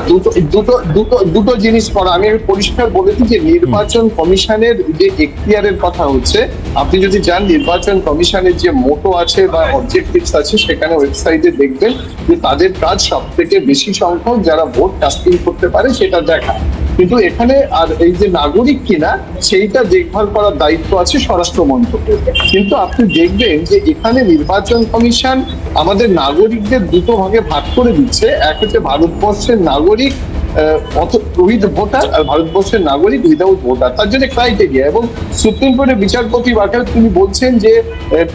দুটো জিনিস করা। আমি পরিষ্কার বলেছি যে নির্বাচন কমিশনের যে এখতিয়ারের কথা হচ্ছে, আপনি যদি যান নির্বাচন কমিশনের যে মোটো আছে বা অবজেক্টিভস আছে, সেখানে ওয়েবসাইটে দেখবেন যে তাদের কাজ সব থেকে বেশি সংখ্যক যারা ভোট কাস্টিং করতে পারে সেটা দেখা। কিন্তু এখানে আর এই যে নাগরিক কিনা সেইটা দেখভাল করার দায়িত্ব আছে স্বরাষ্ট্র মন্ত্রকের। কিন্তু আপনি দেখবেন যে এখানে নির্বাচন কমিশন আমাদের নাগরিকদের দুটো ভাগে ভাগ করে দিচ্ছে। এক হচ্ছে ভারতবর্ষের নাগরিক উইথ ভোটার, আর ভারতবর্ষের নাগরিক উইদাউট ভোটার। তার জন্য ক্রাইটেরিয়া, এবং সুপ্রিম কোর্টের বিচারপতি বাকার তিনি বলছেন যে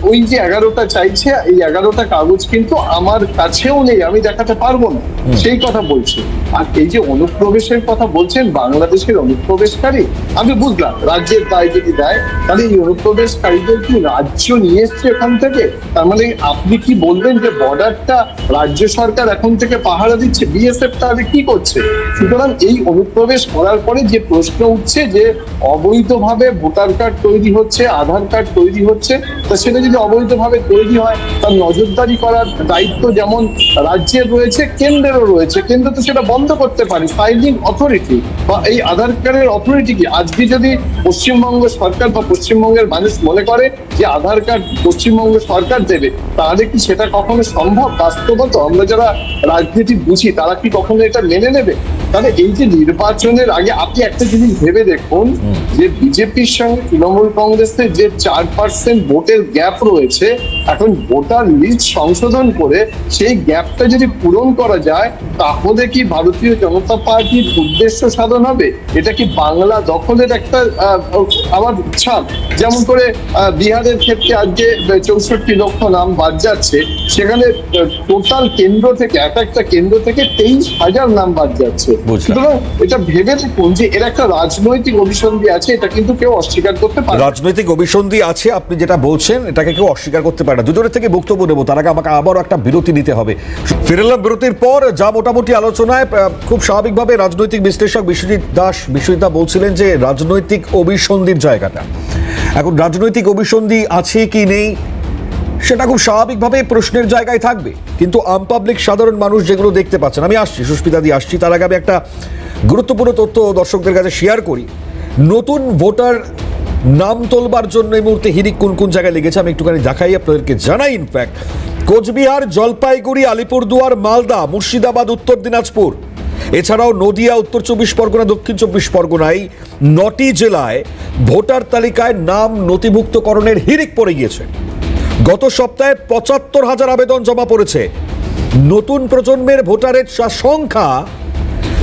ওই যে 11টা চাইছে, এই 11টা কাগজ কিন্তু আমার কাছেও নেই, আমি দেখাতে পারবো না, সেই কথা বলছে। আর এই যে অনুপ্রবেশের কথা বলছেন, বাংলাদেশের অনুপ্রবেশকারী, আমি বুঝলাম রাজ্যের দায় যদি দেয়, তাহলে এই অনুপ্রবেশকারীদের কি রাজ্য নিয়ে এসছে এখান থেকে? তার মানে আপনি কি বলবেন যে বর্ডারটা রাজ্য সরকার এখন থেকে পাহারা দিচ্ছে, বিএসএফ তাহলে কি করছে? সুতরাং এই অনুপ্রবেশ করার পরে যে প্রশ্ন উঠছে যে অবৈধভাবে ভোটার কার্ড তৈরি হচ্ছে, আধার কার্ড তৈরি হচ্ছে, তা সেটা যদি অবৈধভাবে তৈরি হয় তার নজরদারি করার দায়িত্ব যেমন রাজ্যের রয়েছে, কেন্দ্রেরও রয়েছে। কেন্দ্র তো সেটা বন্ধ করতে পারে। ফাইলিং অথরিটি বা এই আধার কার্ডের অথরিটি কি? আজকে যদি পশ্চিমবঙ্গ সরকার বা পশ্চিমবঙ্গের মানুষ মনে করে যে আধার কার্ড পশ্চিমবঙ্গ সরকার দেবে, তাহলে কি সেটা কখনো সম্ভব? বাস্তবত আমরা যারা রাজনীতি বুঝি তারা কি কখনো এটা মেনে নেবে? তাহলে এই যে নির্বাচনের আগে আপনি একটা জিনিস ভেবে দেখুন যে বিজেপির সঙ্গে তৃণমূল কংগ্রেসের যে 4% ভোটের গ্যাপ রয়েছে, এখন ভোটার লিস্ট সংশোধন করে সেই গ্যাপটা যদি পূরণ করা যায়, তাহলে কি ভারতীয় জনতা পার্টির উদ্দেশ্য সাধন হবে? এটা কি বাংলা দখলের একটা আবার ছাপ? যেমন করে বিহারের ক্ষেত্রে আজকে 64 লক্ষ নাম বাদ যাচ্ছে, সেখানে টোটাল কেন্দ্র থেকে একটা কেন্দ্র থেকে 23,000 নাম বাদ যাচ্ছে। সুতরাং এটা ভেবে দেখুন যে এর একটা রাজনৈতিক অভিসন্ধি আছে, এটা কিন্তু কেউ অস্বীকার করতে পারে না। রাজনৈতিক অভিসন্ধি আছে, আপনি যেটা বলছেন এটাকে কেউ অস্বীকার করতে পারে না। দুজনের থেকে বক্তব্য নেব, তার আগে আমাকে আবারও একটা বিরতি নিতে হবে। ফিরে এলাম বিরতির পর। যা মোটামুটি আলোচনায় খুব স্বাভাবিকভাবে রাজনৈতিক বিশ্লেষক বিশ্বজিৎ দা বলছিলেন যে রাজনৈতিক অভিসন্ধির জায়গাটা, এখন রাজনৈতিক অভিসন্ধি আছে কি নেই সেটা খুব স্বাভাবিকভাবে প্রশ্নের জায়গায় থাকবে, কিন্তু আমপাবলিক সাধারণ মানুষ যেগুলো দেখতে পাচ্ছেন, আমি আসছি সুস্মিতা দি আসছি, তার আগে আমি একটা গুরুত্বপূর্ণ তথ্য দর্শকদের কাছে শেয়ার করি। নতুন ভোটার নাম তোলবার জন্য এই মুহূর্তে হিড়িক কোন কোন জায়গায় লেগেছে আমি একটুখানি দেখাই, আপনাদেরকে জানাই। ইনফ্যাক্ট কোচবিহার, জলপাইগুড়ি, আলিপুরদুয়ার, মালদা, মুর্শিদাবাদ, উত্তর দিনাজপুর, এছাড়াও নদিয়া, উত্তর 24 পরগনা, দক্ষিণ 24 পরগনায় 9টি জেলায় ভোটার তালিকায় নাম নথিভুক্তকরণের হিড়িক পড়ে গিয়েছে। গত সপ্তাহে 75,000 আবেদন জমা পড়েছে। নতুন প্রজন্মের ভোটারের সংখ্যা,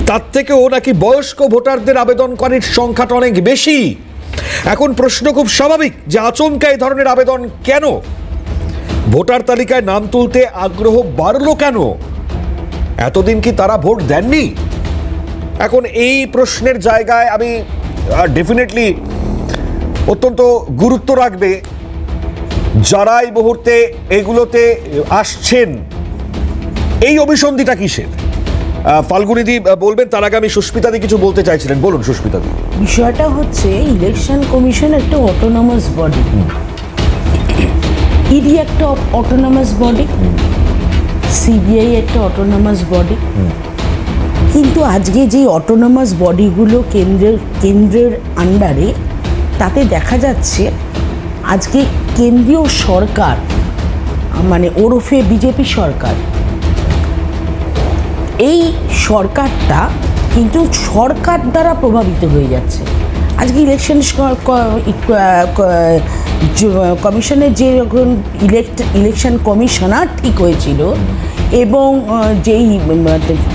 তার থেকেও নাকি বয়স্ক ভোটারদের আবেদনকারীর সংখ্যাটা অনেক বেশি। এখন প্রশ্ন খুব স্বাভাবিক যে আচমকা এই ধরনের আবেদন কেন? ভোটার তালিকায় নাম তুলতে আগ্রহ বাড়লো কেন? এতদিন কি তারা ভোট দেননি? এখন এই প্রশ্নের জায়গায় আমি ডেফিনেটলি অত্যন্ত গুরুত্ব রাখবে যারা এই মুহূর্তে এগুলোতে আসছেন, এই অভিসন্ধিটা কিসের? ফাল্গুনিদি বলবেন, তার আগে আমি সুস্মিতাদি কিছু বলতে চাইছিলেন, বলুন সুস্মিতাদি। বিষয়টা হচ্ছে ইলেকশন কমিশন একটা অটোনমাস বডি, ইডি একটা অটোনমাস বডি, সিবিআই একটা অটোনমাস বডি, কিন্তু আজকে যে অটোনমাস বডিগুলো কেন্দ্রের আন্ডারে, তাতে দেখা যাচ্ছে আজকে কেন্দ্রীয় সরকার মানে ওরফে বিজেপি সরকার, এই সরকারটা কিন্তু সরকার দ্বারা প্রভাবিত হয়ে যাচ্ছে। আজকে ইলেকশন কমিশনের যে ইলেকশন কমিশনার ঠিক হয়েছিল এবং যেই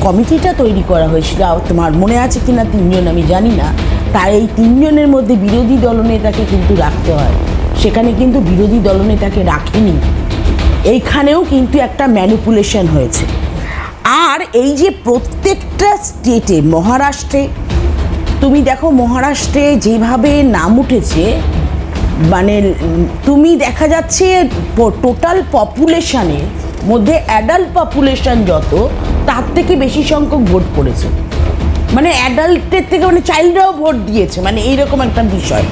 কমিটিটা তৈরি করা হয়েছিল, তোমার মনে আছে কিনা 3 জন আমি জানি না, তার এই 3 জনের মধ্যে বিরোধী দলনেতাকে কিন্তু রাখতে হয়, সেখানে কিন্তু বিরোধী দলনেতাকে রাখেনি। এইখানেও কিন্তু একটা ম্যানিপুলেশন হয়েছে। আর এই যে প্রত্যেকটা স্টেটে, মহারাষ্ট্রে তুমি দেখো, মহারাষ্ট্রে যেভাবে নাম উঠেছে, মানে তুমি দেখা যাচ্ছে টোটাল পপুলেশনের মধ্যে অ্যাডাল্ট পপুলেশন যত, তার থেকে বেশি সংখ্যক ভোট পড়েছে, মানে অ্যাডাল্টের থেকে মানে চাইল্ডরাও ভোট দিয়েছে, মানে এইরকম একটা বিষয়।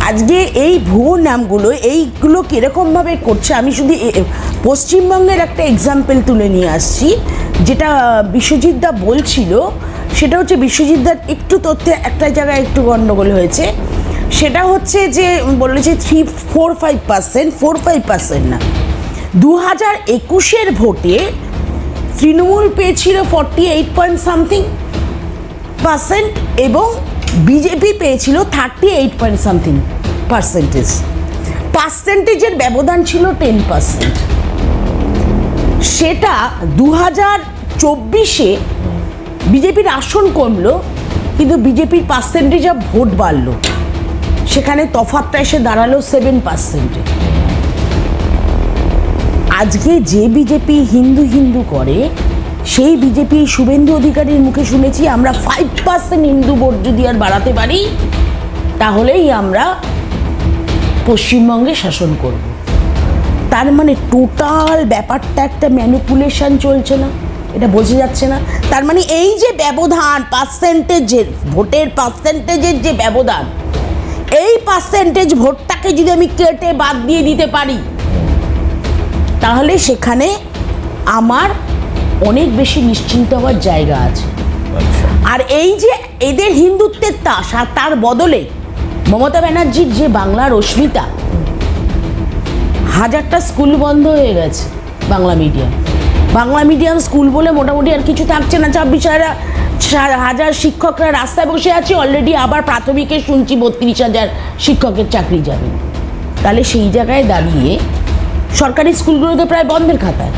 আজকে এই ভুয়ো নামগুলো এইগুলো কীরকমভাবে করছে, আমি শুধু পশ্চিমবঙ্গের একটা এক্সাম্পল তুলে নিয়ে আসছি যেটা বিশ্বজিৎ দা বলছিল সেটা হচ্ছে বিশ্বজিৎ দার একটু তথ্যে একটা জায়গায় একটু গণ্ডগোল হয়েছে। সেটা হচ্ছে যে বলেছে 4-5% না, 2021-এর ভোটে তৃণমূল পেয়েছিল 48% এবং বিজেপি পেয়েছিল 38% পার্সেন্টেজের ব্যবধান ছিল 10%। সেটা 2024-এ বিজেপির আসন কমলো কিন্তু বিজেপির পার্সেন্টেজ অফ ভোট বাড়লো, সেখানে তফাৎটা এসে দাঁড়ালো 7%। আজকে যে বিজেপি হিন্দু হিন্দু করে সেই বিজেপি শুভেন্দু অধিকারীর মুখে শুনেছি আমরা 5% হিন্দু ভোট যদি আর বাড়াতে পারি তাহলেই আমরা পশ্চিমবঙ্গে শাসন করব। তার মানে টোটাল ব্যাপারটা একটা ম্যানিপুলেশন চলছে না, এটা বোঝা যাচ্ছে না? তার মানে এই যে ব্যবধান পার্সেন্টেজের, ভোটের পার্সেন্টেজের যে ব্যবধান, এই পার্সেন্টেজ ভোটটাকে যদি আমি কেটে বাদ দিয়ে দিতে পারি তাহলে সেখানে আমার অনেক বেশি নিশ্চিন্ত হওয়ার জায়গা আছে। আর এই যে এদের হিন্দুত্বের তাস, আর তার বদলে মমতা ব্যানার্জির যে বাংলার অস্মিতা, 1000টা স্কুল বন্ধ হয়ে গেছে বাংলা মিডিয়াম স্কুল বলে মোটামুটি আর কিছু থাকছে না। 26,000 শিক্ষকরা রাস্তায় বসে আছে অলরেডি, আবার প্রাথমিকে শুনছি 32,000 শিক্ষকের চাকরি যাবে। তাহলে সেই জায়গায় দাঁড়িয়ে সরকারি স্কুলগুলোতে প্রায় বন্ধের খাতায়,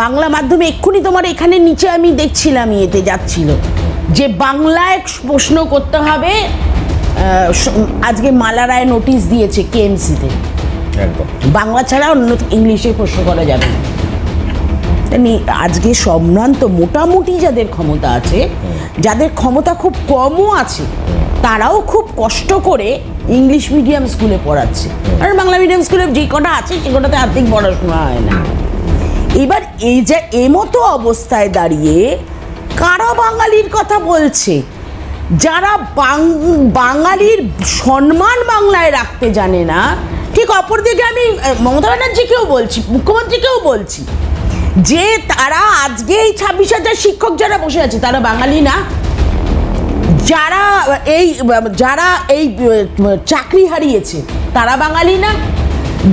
বাংলা মাধ্যমে এক্ষুনি তোমার এখানে নিচে আমি দেখছিলাম ইয়েতে যাচ্ছিল যে বাংলায় প্রশ্ন করতে হবে। আজকে মালা রায় নোটিশ দিয়েছে কেএমসিতে, বাংলা ছাড়া অন্য ইংলিশে প্রশ্ন করা যাবে না। আজকে সম্ভ্রান্ত মোটামুটি যাদের ক্ষমতা আছে, যাদের ক্ষমতা খুব কমও আছে, তারাও খুব কষ্ট করে ইংলিশ মিডিয়াম স্কুলে পড়াচ্ছে, আর বাংলা মিডিয়াম স্কুলে যে কটা আছে সে কটাতে আর্থিক পড়াশোনা হয় না। এবার এই যে এমতো অবস্থায় দাঁড়িয়ে কারা বাঙালির কথা বলছে, যারা বাঙালির সম্মান বাংলায় রাখতে জানে না। ঠিক অপরদিকে আমি মমতা ব্যানার্জিকেও বলছি, মুখ্যমন্ত্রীকেও বলছি যে তারা আজকে এই 26,000 শিক্ষক যারা বসে আছে তারা বাঙালি না? যারা এই চাকরি হারিয়েছে তারা বাঙালি না?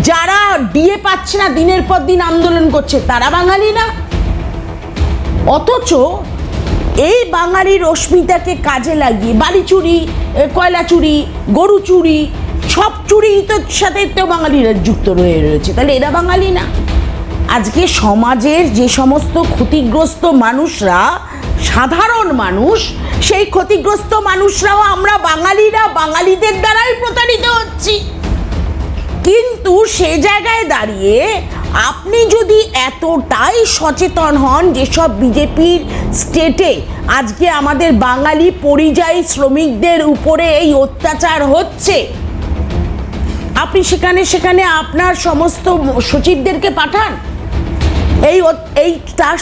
যারা ডিএ পাচ্ছে না দিনের পর দিন আন্দোলন করছে তারা বাঙালি না? অথচ এই বাঙালির অস্মিতাকে কাজে লাগিয়ে বাড়ি চুরি, কয়লা চুরি, গরু চুরি, সব চুরির সাথে তো বাঙালিরা যুক্ত রয়েছে। তাহলে এরা বাঙালি না? আজকে সমাজের যে সমস্ত ক্ষতিগ্রস্ত মানুষরা, সাধারণ মানুষ, সেই ক্ষতিগ্রস্ত মানুষরাও আমরা বাঙালিরা বাঙালিদের দ্বারাই প্রতারিত হচ্ছি। কিন্তু সে জায়গায় দাঁড়িয়ে আপনি যদি এতটাই সচেতন হন যেসব বিজেপির স্টেটে আজকে আমাদের বাঙালি পরিযায়ী শ্রমিকদের উপরে এই অত্যাচার হচ্ছে, আপনি সেখানে আপনার সমস্ত সচিবদেরকে পাঠান,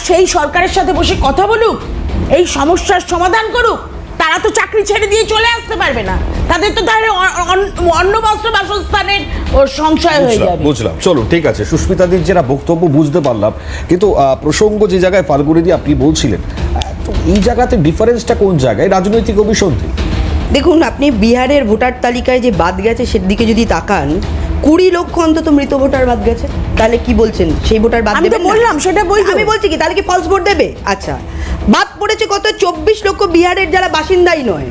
সেই সরকারের সাথে বসে কথা বলুক, এই সমস্যার সমাধান করুক। তারা তো চাকরি ছেড়ে দিয়ে চলে আসতে পারবে না, তাদের তো তাহলে অন্ন বস্ত্র বাসস্থানের সংশয় হয়ে যাবে। বুঝলাম, চলো ঠিক আছে, সুস্মিতাদির যেটা বক্তব্য বুঝতে পারলাম, কিন্তু প্রসঙ্গ যে জায়গায় ফাল্গুনিদি আপনি বলছিলেন, তো এই জায়গাতে ডিফারেন্সটা কোন জায়গায়? রাজনৈতিক অভিসন্ধি। দেখুন, আপনি বিহারের ভোটার তালিকায় যে বাদ গেছে সেদিকে যদি তাকান, 20 লক্ষ অন্তত মৃত ভোটার বাদ গেছে। তাহলে কি বলছেন সেই ভোটার বাদ দেবেন? আমি বললাম সেটা আমি বলছি কি তাহলে কি ফলস ভোট দেবে? আচ্ছা, বাদ পড়েছে কত? 24 লক্ষ বিহারের যারা বাসিন্দাই নয়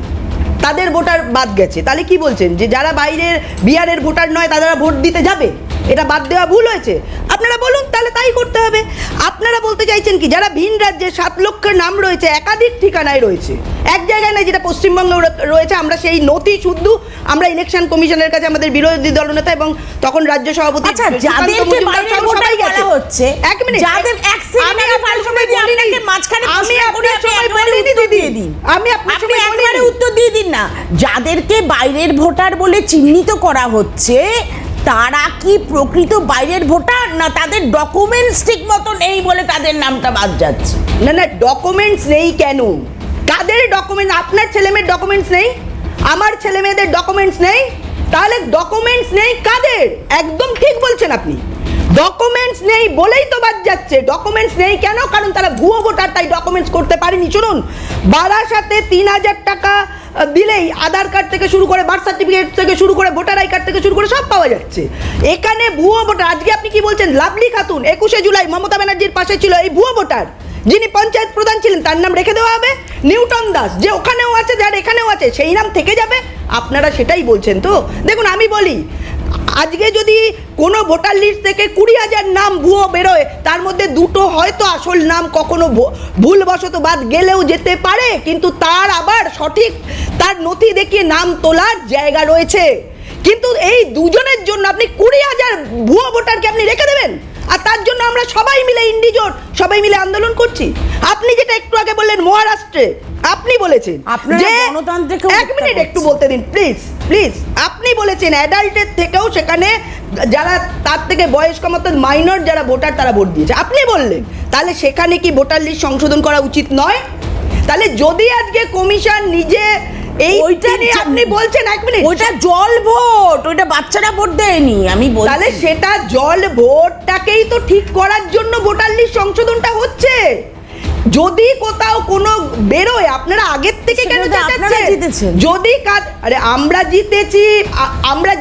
তাদের ভোটার বাদ গেছে। তাহলে কি বলছেন যে যারা বাইরের বিহারের ভোটার নয় তারা ভোট দিতে যাবে? এটা বাদ দেওয়া ভুল হয়েছে? আপনারা বলুন, তাহলে তাই করতে হবে। আপনারা বলতে চাইছেন কি যারা ভিন রাজ্যে 7 লক্ষের নাম রয়েছে, একাধিক ঠিকানায় রয়েছে, এক জায়গায় নয়, যেটা পশ্চিমবঙ্গে রয়েছে, আমরা সেই নথি শুদ্ধ আমরা ইলেকশন কমিশনের কাছে আমাদের বিরোধী দলনেতা এবং তখন রাজ্য সভাপতি যাদেরকে বাইরের ভোটার বলা হচ্ছে, এক মিনিট, যাদের এক সেকেন্ডে ফাল্গুনিদি আপনাকে মাঝখানে একবারে উত্তর দিয়ে দিন না। যাদেরকে বাইরের ভোটার বলে চিহ্নিত করা হচ্ছে তারা কি প্রকৃত বাইরের ভোটার, না তাদের ডকুমেন্টস ঠিক মতো নেই বলে তাদের নামটা বাদ যাচ্ছে? না না, ডকুমেন্টস নেই কেন? কাদের ডকুমেন্ট? আপনার ছেলেমেয়ের ডকুমেন্টস নেই, আমার ছেলেমেয়েদের ডকুমেন্টস নেই, তাহলে ডকুমেন্টস নেই কাদের? একদম ঠিক বলছেন আপনি। ডকুমেন্টস নেই বলেই তো বাদ যাচ্ছে। ডকুমেন্টস নেই কেন? কারণ তারা ভুয়ো ভোটার, তাই ডকুমেন্টস করতে পারেনি। শুনুন, বারাসাতে 3,000 টাকা দিলেই আধার কার্ড থেকে শুরু করে বার্থ সার্টিফিকেট থেকে শুরু করে ভোটার আই কার্ড থেকে শুরু করে সব পাওয়া যাচ্ছে। এখানে ভুয়ো ভোটার। আজকে আপনি কি বলছেন? লাভলি খাতুন 21শে জুলাই মমতা ব্যানার্জির পাশে ছিল, এই ভুয়ো ভোটার যিনি পঞ্চায়েত প্রধান ছিলেন তার নাম রেখে দেওয়া হবে। নিউটন দাস যে ওখানেও আছে, যার এখানেও আছে, সেই নাম থেকে যাবে। আপনারা সেটাই বলছেন তো। দেখুন, আমি বলি, আজকে যদি কোনো ভোটার লিস্ট থেকে 20,000 নাম ভুয়ো বেরোয়, তার মধ্যে দুটো হয়তো আসল নাম কখনো ভুলবশত বাদ গেলেও যেতে পারে, কিন্তু তার আবার সঠিক তার নথি দেখিয়ে নাম তোলার জায়গা রয়েছে। কিন্তু এই দুজনের জন্য আপনি 20,000 ভুয়ো ভোটারকে আপনি রেখে দেবেন, আর তার জন্য আমরা সবাই মিলে ইন্ডিজোট সবাই মিলে আন্দোলন করছি। আপনি যেটা একটু আগে বললেন মহারাষ্ট্রে, আপনি বলেছেন যে এক মিনিট একটু বলতে দিন প্লিজ প্লিজ। আপনি বলেছেন অ্যাডাল্টের থেকেও সেখানে যারা তার থেকে বয়স্ক মতো মাইনর যারা ভোটার তারা ভোট দিয়েছে, আপনি বললেন। তাহলে সেখানে কি ভোটার লিস্ট সংশোধন করা উচিত নয়? তাহলে যদি আজকে কমিশন নিজে এইটা নিয়ে আপনি বলছেন, এক মিনিট, ওইটা জল ভোট, ওইটা বাচ্চারা ভোট দেয়নি, আমি বলছি। তাহলে সেটা জল ভোটটাকেই তো ঠিক করার জন্য ভোটার লিস্ট সংশোধনটা হচ্ছে। যদি কোথাও কোনো বেরোয়, আপনারা আগের থেকে কেন জিতেছেন? যদি কাজ, আরে আমরা জিতেছি, আমরা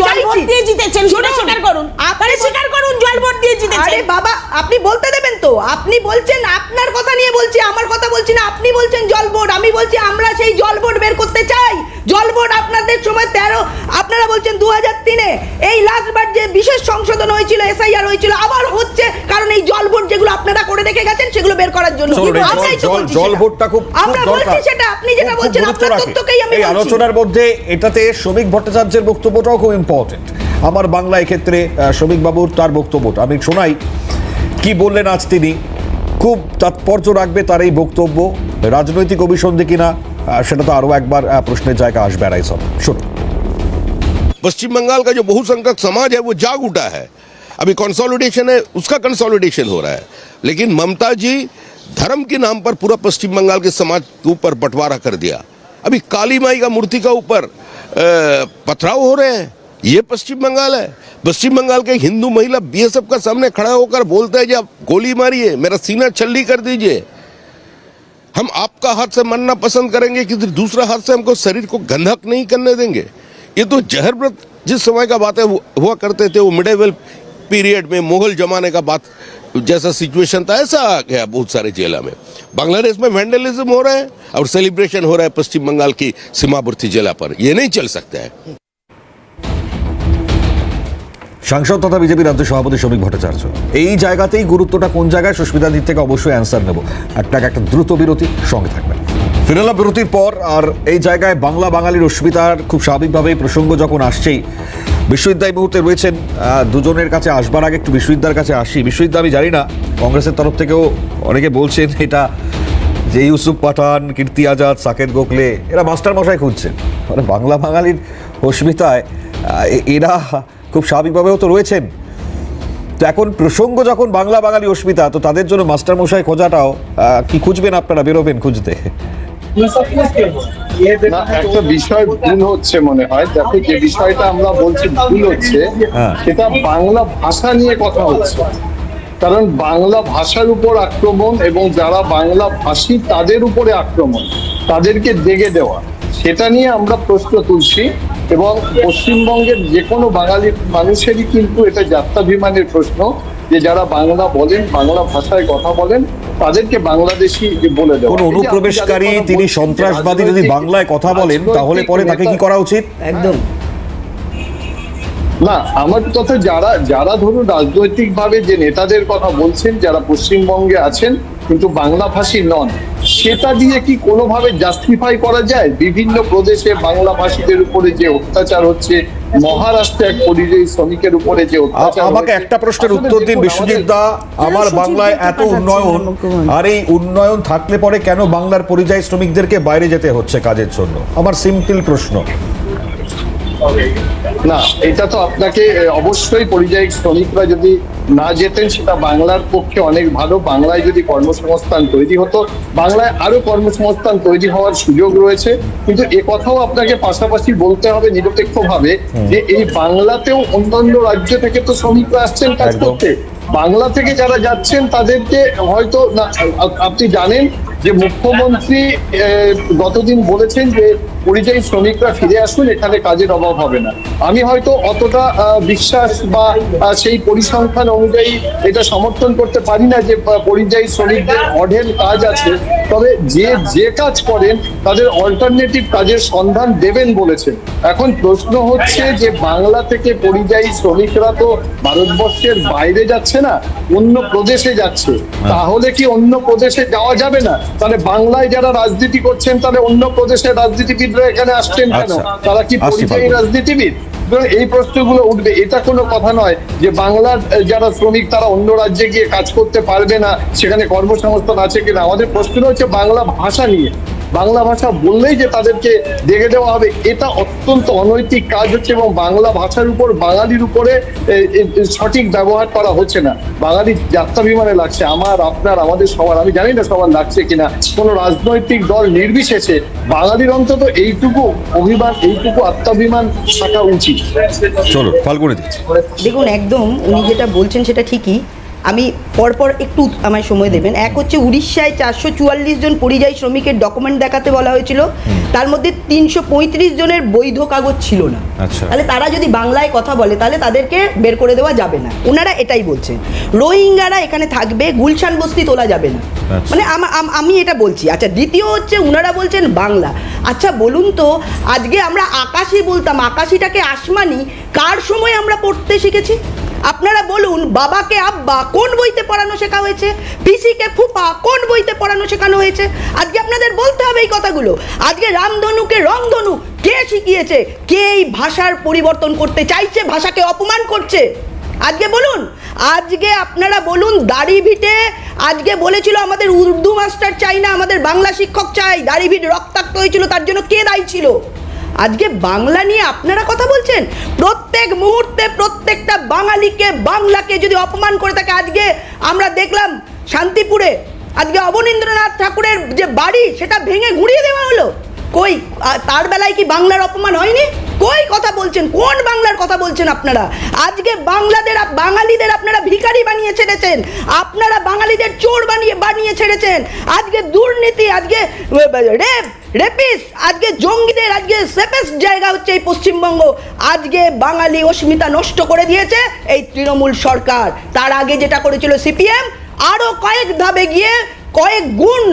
জল ভোট দিয়ে জিতেছেন, সেটা স্বীকার করুন। আপনি স্বীকার করুন জল ভোট দিয়ে জিতেছেন। আরে বাবা, আপনি বলতে দেবেন তো? আপনি বলছেন, আপনার কথা নিয়ে বলছি, আমার কথা বলছি না। আপনি বলছেন জল ভোট, আমি বলছি আমরা সেই জল ভোট বের করতে চাই। জল ভোট আপনাদের সময় 13, আপনারা বলছেন 2003-এ এই লাস্টবার যে বিশেষ সংশোধন হয়েছিল, এসআইআর হয়েছিল, আবার হচ্ছে, কারণ এই জল ভোট যেগুলো আপনারা করে দেখে গেছেন সেগুলো বের করার জন্য। জল ভোটটা খুব আমরা বলছি সেটা, আপনি যেটা বলছেন আপনার তথ্যকেই আমি এই আলোচনার মধ্যে এটাতে শ্রমিক ভট্টাচার্যের বক্তব্যটাও খুব ইম্পর্টেন্ট। আমার বাংলা এক্ষেত্রে শ্রমিক বাবুর তার বক্তব্যটা আমি শোনাই, কি বললেন আজ তিনি। খুব তাৎপর্য রাখবে তার এই বক্তব্য, রাজনৈতিক অভিসন্ধি কিনা সেটা তো আরো একবার প্রশ্নের জায়গা আসবে। আর সব শুনুন। पश्चिम बंगाल का जो बहुसंख्यक समाज है वो जाग उठा है। अभी कंसोलिडेशन है, उसका कंसोलिडेशन हो रहा है, लेकिन ममता जी धर्म के नाम पर पूरा पश्चिम बंगाल के समाज के ऊपर बंटवारा कर दिया। अभी काली माई का मूर्ति का ऊपर पथराव हो रहे हैं, ये पश्चिम बंगाल है। पश्चिम बंगाल के हिंदू महिला बीएसएफ का सामने खड़ा होकर बोलता है जी आप गोली मारिए, मेरा सीना छल्ली कर दीजिए, हम आपका हाथ से मरना पसंद करेंगे कि दूसरा हाथ से हमको शरीर को गंधक नहीं करने देंगे। ये तो जहर व्रत जिस समय का बातें हुआ करते थे, वो मिडेवल पीरियड में मुगल जमाने का बात जैसा सिचुएशन था, ऐसा आ गया बहुत सारे जेला में। बांग्लादेश में वैंडलिज्म हो रहा है और सेलिब्रेशन हो रहा है पश्चिम बंगाल की सीमावर्ती जेला पर। ये नहीं चल सकता है। সাংসদ তথা বিজেপি রাজ্য সভাপতি শ্রমিক ভট্টাচার্য, এই জায়গাতেই গুরুত্বটা কোন জায়গায় সুস্মিতা দিক থেকে অবশ্যই অ্যান্সার নেব। একটা দ্রুত বিরতি, সঙ্গে থাকবেন। ফিরলাম বিরতির পর। আর এই জায়গায় বাংলা বাঙালির অস্মিতার খুব স্বাভাবিকভাবেই প্রসঙ্গ যখন আসছেই, বিশ্ববিদ্যালয় এই মুহূর্তে রয়েছেন দুজনের কাছে আসবার আগে একটু বিশ্ববিদ্যালয়ের কাছে আসি। বিশ্ববিদ্যালয় আমি জানি না, কংগ্রেসের তরফ থেকেও অনেকে বলছেন এটা যে ইউসুফ পাঠান, কীর্তি আজাদ, সাকেত গোখলে এরা মাস্টার মশাই খুঁজছেন, মানে বাংলা বাঙালির অস্মিতায় এরা খুব স্বাভাবিকভাবেও তো রয়েছেন। তো এখন প্রসঙ্গ যখন বাংলা বাঙালি অস্মিতা, তো তাদের জন্য মাস্টার মশাই খোঁজাটাও কি খুঁজবেন আপনারা, বেরোবেন খুঁজতে? না, একটা বিষয় ভুল হচ্ছে মনে হয়। দেখো, যে বিষয়টা আমরা বলছি ভুল হচ্ছে, সেটা বাংলা ভাষা নিয়ে কথা হচ্ছে। কারণ বাংলা ভাষার উপর আক্রমণ এবং যারা বাংলা ভাষী তাদের উপরে আক্রমণ, তাদেরকে দেগে দেওয়া, সেটা নিয়ে আমরা প্রশ্ন তুলছি। এবং পশ্চিমবঙ্গের যে কোনো বাঙালি মানুষেরই কিন্তু এটা জাত্যাভিমানের প্রশ্ন যে যারা বাংলা বলেন, বাংলা ভাষায় কথা বলেন, তাদেরকে বাংলাদেশি বলে দেওয়া। কোন অনুপ্রবেশকারী তিনি সন্ত্রাসবাদী যদি বাংলায় কথা বলেন, তাহলে পরে তাকে কি করা উচিত? একদম না, আমার কথা যারা ধরুন রাজনৈতিক ভাবে যে নেতাদের কথা বলছেন, যারা পশ্চিমবঙ্গে আছেন কিন্তু বাংলা ভাষী নন, সেটা দিয়ে কি কোনোভাবে জাস্টিফাই করা যায়? বিভিন্ন প্রদেশে বাংলা ভাষীদের উপরে যে অত্যাচার হচ্ছে, মহারাষ্ট্রে এক পরিযায়ী শ্রমিকের উপরে যে অত্যাচার। আমাকে একটা প্রশ্নের উত্তর দিন বিশ্বজিৎ দা। আমার বাংলায় এত উন্নয়ন, আর এই উন্নয়ন থাকলে পরে কেন বাংলার পরিযায়ী শ্রমিকদেরকে বাইরে যেতে হচ্ছে কাজের জন্য? আমার সিম্পল প্রশ্ন। না, এটা তো আপনাকে অবশ্যই পরিযায়ী শ্রমিকরা যদি না যেতেন সেটা বাংলার পক্ষে অনেক ভালো। বাংলায় যদি কর্মসংস্থান তৈরি হতো, বাংলায় আরো কর্মসংস্থান তৈরি হওয়ার সুযোগ রয়েছে। কিন্তু এ কথাও আপনাকে পাশাপাশি বলতে হবে নিরপেক্ষভাবে যে এই বাংলাতেও অন্যান্য রাজ্য থেকে তো শ্রমিকরা আসছেন কাজ করতে। বাংলা থেকে যারা যাচ্ছেন তাদেরকে হয়তো না, আপনি জানেন যে মুখ্যমন্ত্রী গতদিন বলেছেন যে পরিযায়ী শ্রমিকরা ফিরে আসুন, এখানে কাজের অভাব হবে না। আমি হয়তো অতটা বিশ্বাস বা সেই পরিসংখ্যান অনুযায়ী এটা সমর্থন করতে পারি না যে পরিযায়ী শ্রমিকদের অঢেল কাজ আছে, তবে যে কাজ করেন তাদের অল্টারনেটিভ কাজের সন্ধান দেবেন বলেছেন। এখন প্রশ্ন হচ্ছে যে বাংলা থেকে পরিযায়ী শ্রমিকরা তো ভারতবর্ষের বাইরে যাচ্ছে না, অন্য প্রদেশে যাচ্ছে। তাহলে কি অন্য প্রদেশে যাওয়া যাবে না? তাহলে বাংলায় যারা রাজনীতি করছেন তাহলে অন্য প্রদেশের রাজনীতিবিদরা এখানে আসছেন কেন? তারা কি পরিযায়ী রাজনীতিবিদ? এই প্রশ্নগুলো উঠবে। এটা কোনো কথা নয় যে বাংলার যারা শ্রমিক তারা অন্য রাজ্যে গিয়ে কাজ করতে পারবে না, সেখানে কর্মসংস্থান আছে কিনা। আমাদের প্রশ্ন হচ্ছে বাংলা ভাষা নিয়ে। বাংলা ভাষা বললেই যে তাদেরকে দেখে দেওয়া হবে, এটা অত্যন্ত অনৈতিক কাজ হচ্ছে এবং বাংলা ভাষার উপর বাঙালির উপরে সঠিক ব্যবহার করা হচ্ছে না। বাঙালি যাত্রা বিমানে লাগছে, আমার আপনার আমাদের সবার, আমি জানি না সবার লাগছে কিনা, কোনো রাজনৈতিক দল নির্বিশেষে বাঙালির অন্তত এইটুকু অভিমান, এইটুকু আত্মাভিমান থাকা উচিত। চলো ফাল্গুনি, দেখুন একদম উনি যেটা বলছেন সেটা ঠিকই। আমি পরপর একটু আমায় সময় দেবেন। এক হচ্ছে উড়িষ্যায় 444 জন পরিযায়ী শ্রমিকের ডকুমেন্ট দেখাতে বলা হয়েছিল, তার মধ্যে 335 জনের বৈধ কাগজ ছিল না। তাহলে তারা যদি বাংলায় কথা বলে তাহলে তাদেরকে বের করে দেওয়া যাবে না, ওনারা এটাই বলছেন। রোহিঙ্গারা এখানে থাকবে, গুলশান বস্তি তোলা যাবে না, মানে আমি এটা বলছি। আচ্ছা, দ্বিতীয় হচ্ছে ওনারা বলছেন বাংলা। আচ্ছা বলুন তো, আজকে আমরা আকাশি বলতাম, আকাশিটাকে আসমানি কার সময় আমরা পড়তে শিখেছি? আপনারা বলুন, বাবাকে আব্বা কোন বইতে পড়ানো শেখা হয়েছে? পিসিকে ফুপা কোন বইতে পড়ানো শেখানো হয়েছে? আজকে আপনাদের বলতে হবে এই কথাগুলো। আজকে রামধনুকে রংধনু কে শিখিয়েছে? কে এই ভাষার পরিবর্তন করতে চাইছে, ভাষাকে অপমান করছে? আজকে বলুন, আজকে আপনারা বলুন, দাড়িভিটে আজকে বলেছিল আমাদের উর্দু মাস্টার চাই না, আমাদের বাংলা শিক্ষক চাই। দাড়িভিট রক্তাক্ত হয়েছিল, তার জন্য কে দায়ী ছিল? আজকে বাংলা নিয়ে আপনারা কথা বলছেন। প্রত্যেক মুহূর্তে প্রত্যেকটা বাঙালিকে, বাংলাকে যদি অপমান করে থাকে, আজকে আমরা দেখলাম শান্তিপুরে আজকে অবনীন্দ্রনাথ ঠাকুরের যে বাড়ি সেটা ভেঙে গুঁড়িয়ে দেওয়া হলো। কই তার বেলায় কি বাংলার অপমান হয়নি? কই কথা বলছেন? কোন বাংলার কথা বলছেন আপনারা? আজকে বাঙালিদের আপনারা ভিখারি বানিয়ে ছেড়েছেন, আপনারা বাঙালিদের চোর বানিয়ে ছেড়েছেন। আজকে দুর্নীতি, আজকে রেপিস, আজকে জঙ্গিদের আজকে সেফেস্ট জায়গা হচ্ছে এই পশ্চিমবঙ্গ। আজকে বাঙালি অস্মিতা নষ্ট করে দিয়েছে এই তৃণমূল সরকার। তার আগে যেটা করেছিল সিপিএম, আরো কয়েক ধাপে গিয়ে কয়েক গুণ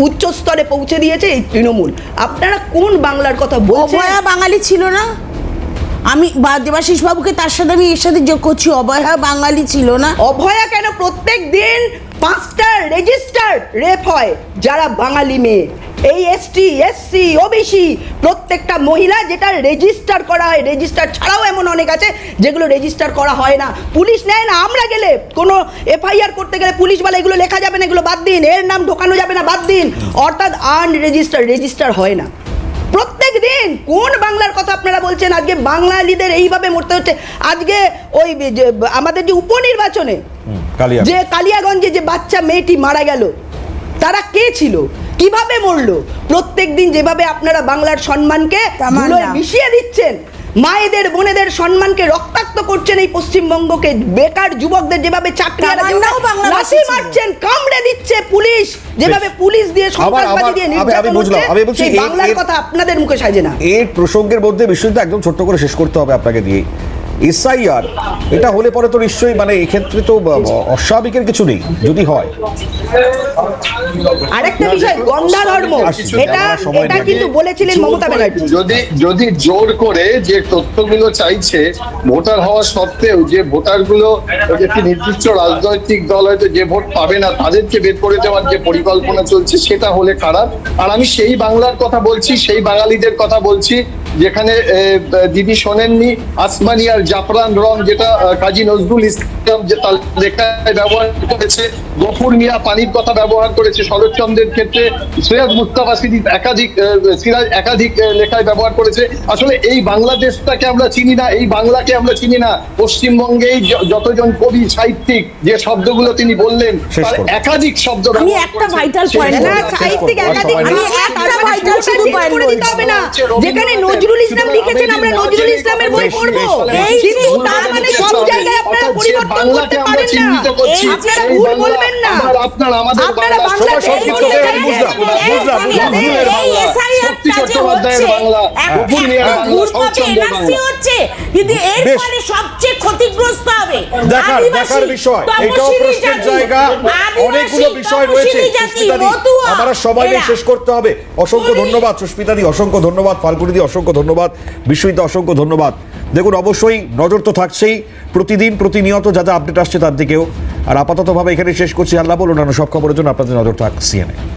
উচ্চ স্তরে পৌঁছে দিয়েছে এই তৃণমূল। আপনারা কোন বাংলার কথা বলছেন? অভয়া বাঙালি ছিল না? আমি দেবাশিস বাবুকে তার সাথে আমি এর সাথে যোগ করছি, অভয়া বাঙালি ছিল না? অভয়া কেন? প্রত্যেক দিন 5টা রেজিস্টার রেপ হয় যারা বাঙালি মেয়ে, এই এসটি, এসসি, ওবিসি প্রত্যেকটা মহিলা, যেটা রেজিস্টার করা হয়। রেজিস্টার ছাড়াও এমন অনেক আছে যেগুলো রেজিস্টার করা হয় না, পুলিশ নেয় না। আমরা গেলে কোনো এফআইআর করতে গেলে পুলিশ বলে এগুলো লেখা যাবে না, এগুলো বাদ দিন, এর নাম ঢোকানো যাবে না, বাদ দিন। অর্থাৎ রেজিস্টার হয় না প্রত্যেক দিন। কোন বাংলার কথা আপনারা বলছেন? আজকে বাঙালিদের এইভাবে মরতে হচ্ছে। আজকে ওই আমাদের যে উপনির্বাচনে যে কালিয়াগঞ্জে যে বাচ্চা মেয়েটি মারা গেল, তারা কে ছিল, কিভাবে মরলো? প্রত্যেক দিন যেভাবে আপনারা বাংলার সম্মানকে মিশিয়ে দিচ্ছেন, মায়েদের বোনেদের সম্মানকে রক্তাক্ত করছেন, এই পশ্চিমবঙ্গকে বেকার যুবকদের যেভাবে চাকরি লাঠি মারছেন, কামড়ে দিচ্ছে পুলিশ, যেভাবে পুলিশ দিয়ে সন্ত্রাসবাদী দিয়ে নির্যাতন হচ্ছে, সেই বাংলার কথা আপনাদের মুখে সাজে না। এই প্রসঙ্গের মধ্যে বিষয়টা একদম ছোট্ট করে শেষ করতে হবে আপনাকে দিয়ে। এসআইআর এটা হলে পরে তো নিশ্চয়ই, মানে এক্ষেত্রে তো অস্বাভাবিকের কিছু নেই যদি হয়। আরেকটা বিষয়, গন্ধা ধর্ম, এটা কিন্তু বলেছিলেন মমতা ব্যানার্জি। যদি জোর করে যে তথ্যগুলো চাইছে, ভোটার হওয়া সত্ত্বেও যে ভোটারগুলো একটি নির্দিষ্ট রাজনৈতিক দল হয়তো যে ভোট পাবে না তাদেরকে বের করে দেওয়ার যে পরিকল্পনা চলছে, সেটা হলে খারাপ। আর আমি সেই বাংলার কথা বলছি, সেই বাঙালিদের কথা বলছি যেখানে দিদি শোনেননি আসমানি আর জাফরান রং, যেটা কাজী নজরুল ইসলাম যে তার লেখায় ব্যবহার করেছে, গফুর মিয়া পানির কথা ব্যবহার করেছে শরৎচন্দ্রের ক্ষেত্রে, সৈয়দ মুস্তাফা সিরাজ একাধিক লেখায় ব্যবহার করেছে। আসলে এই বাংলাদেশটাকে আমরা চিনি না, এই বাংলাকে আমরা চিনি না। পশ্চিমবঙ্গেই যতজন কবি সাহিত্যিক যে শব্দগুলো তিনি বললেন তার একাধিক শব্দ আমি একটা ভাইটাল পয়েন্ট সাহিত্যিক একাধিক আমি একটা ভাইটাল শুধু পয়েন্ট দিতে হবে না। যেখানে নজরুল ইসলাম লিখেছেন আমরা নজরুল ইসলামের বই পড়বো, কিন্তু তার মানে সব জায়গায় আপনারা পরিবর্তন করতে পারেন না। আপনারা ভুল বলবেন না। আপনারা আমাদের আপনারা বাংলা কিন্তু এর ফলে সবচেয়ে ক্ষতিগ্রস্ত হবে দেখার বিষয়, এটাও প্রশ্নের জায়গা। অনেকগুলো বিষয় রয়েছে সুস্মিতাদি, আমরা সময় নিয়ে শেষ করতে হবে। অসংখ্য ধন্যবাদ সুস্মিতাদি, অসংখ্য ধন্যবাদ ফাল্গুনিদি, অসংখ্য ধন্যবাদ বিশ্বজিৎ, অসংখ্য ধন্যবাদ। দেখুন, অবশ্যই নজর তো থাকছেই, প্রতিদিন প্রতিনিয়ত যা যা আপডেট আসছে তার দিকেও। আর আপাততভাবে এখানে শেষ করছি। আল্লাহ বলুন সব খবরের জন্য আপনাদের নজর থাক CNN।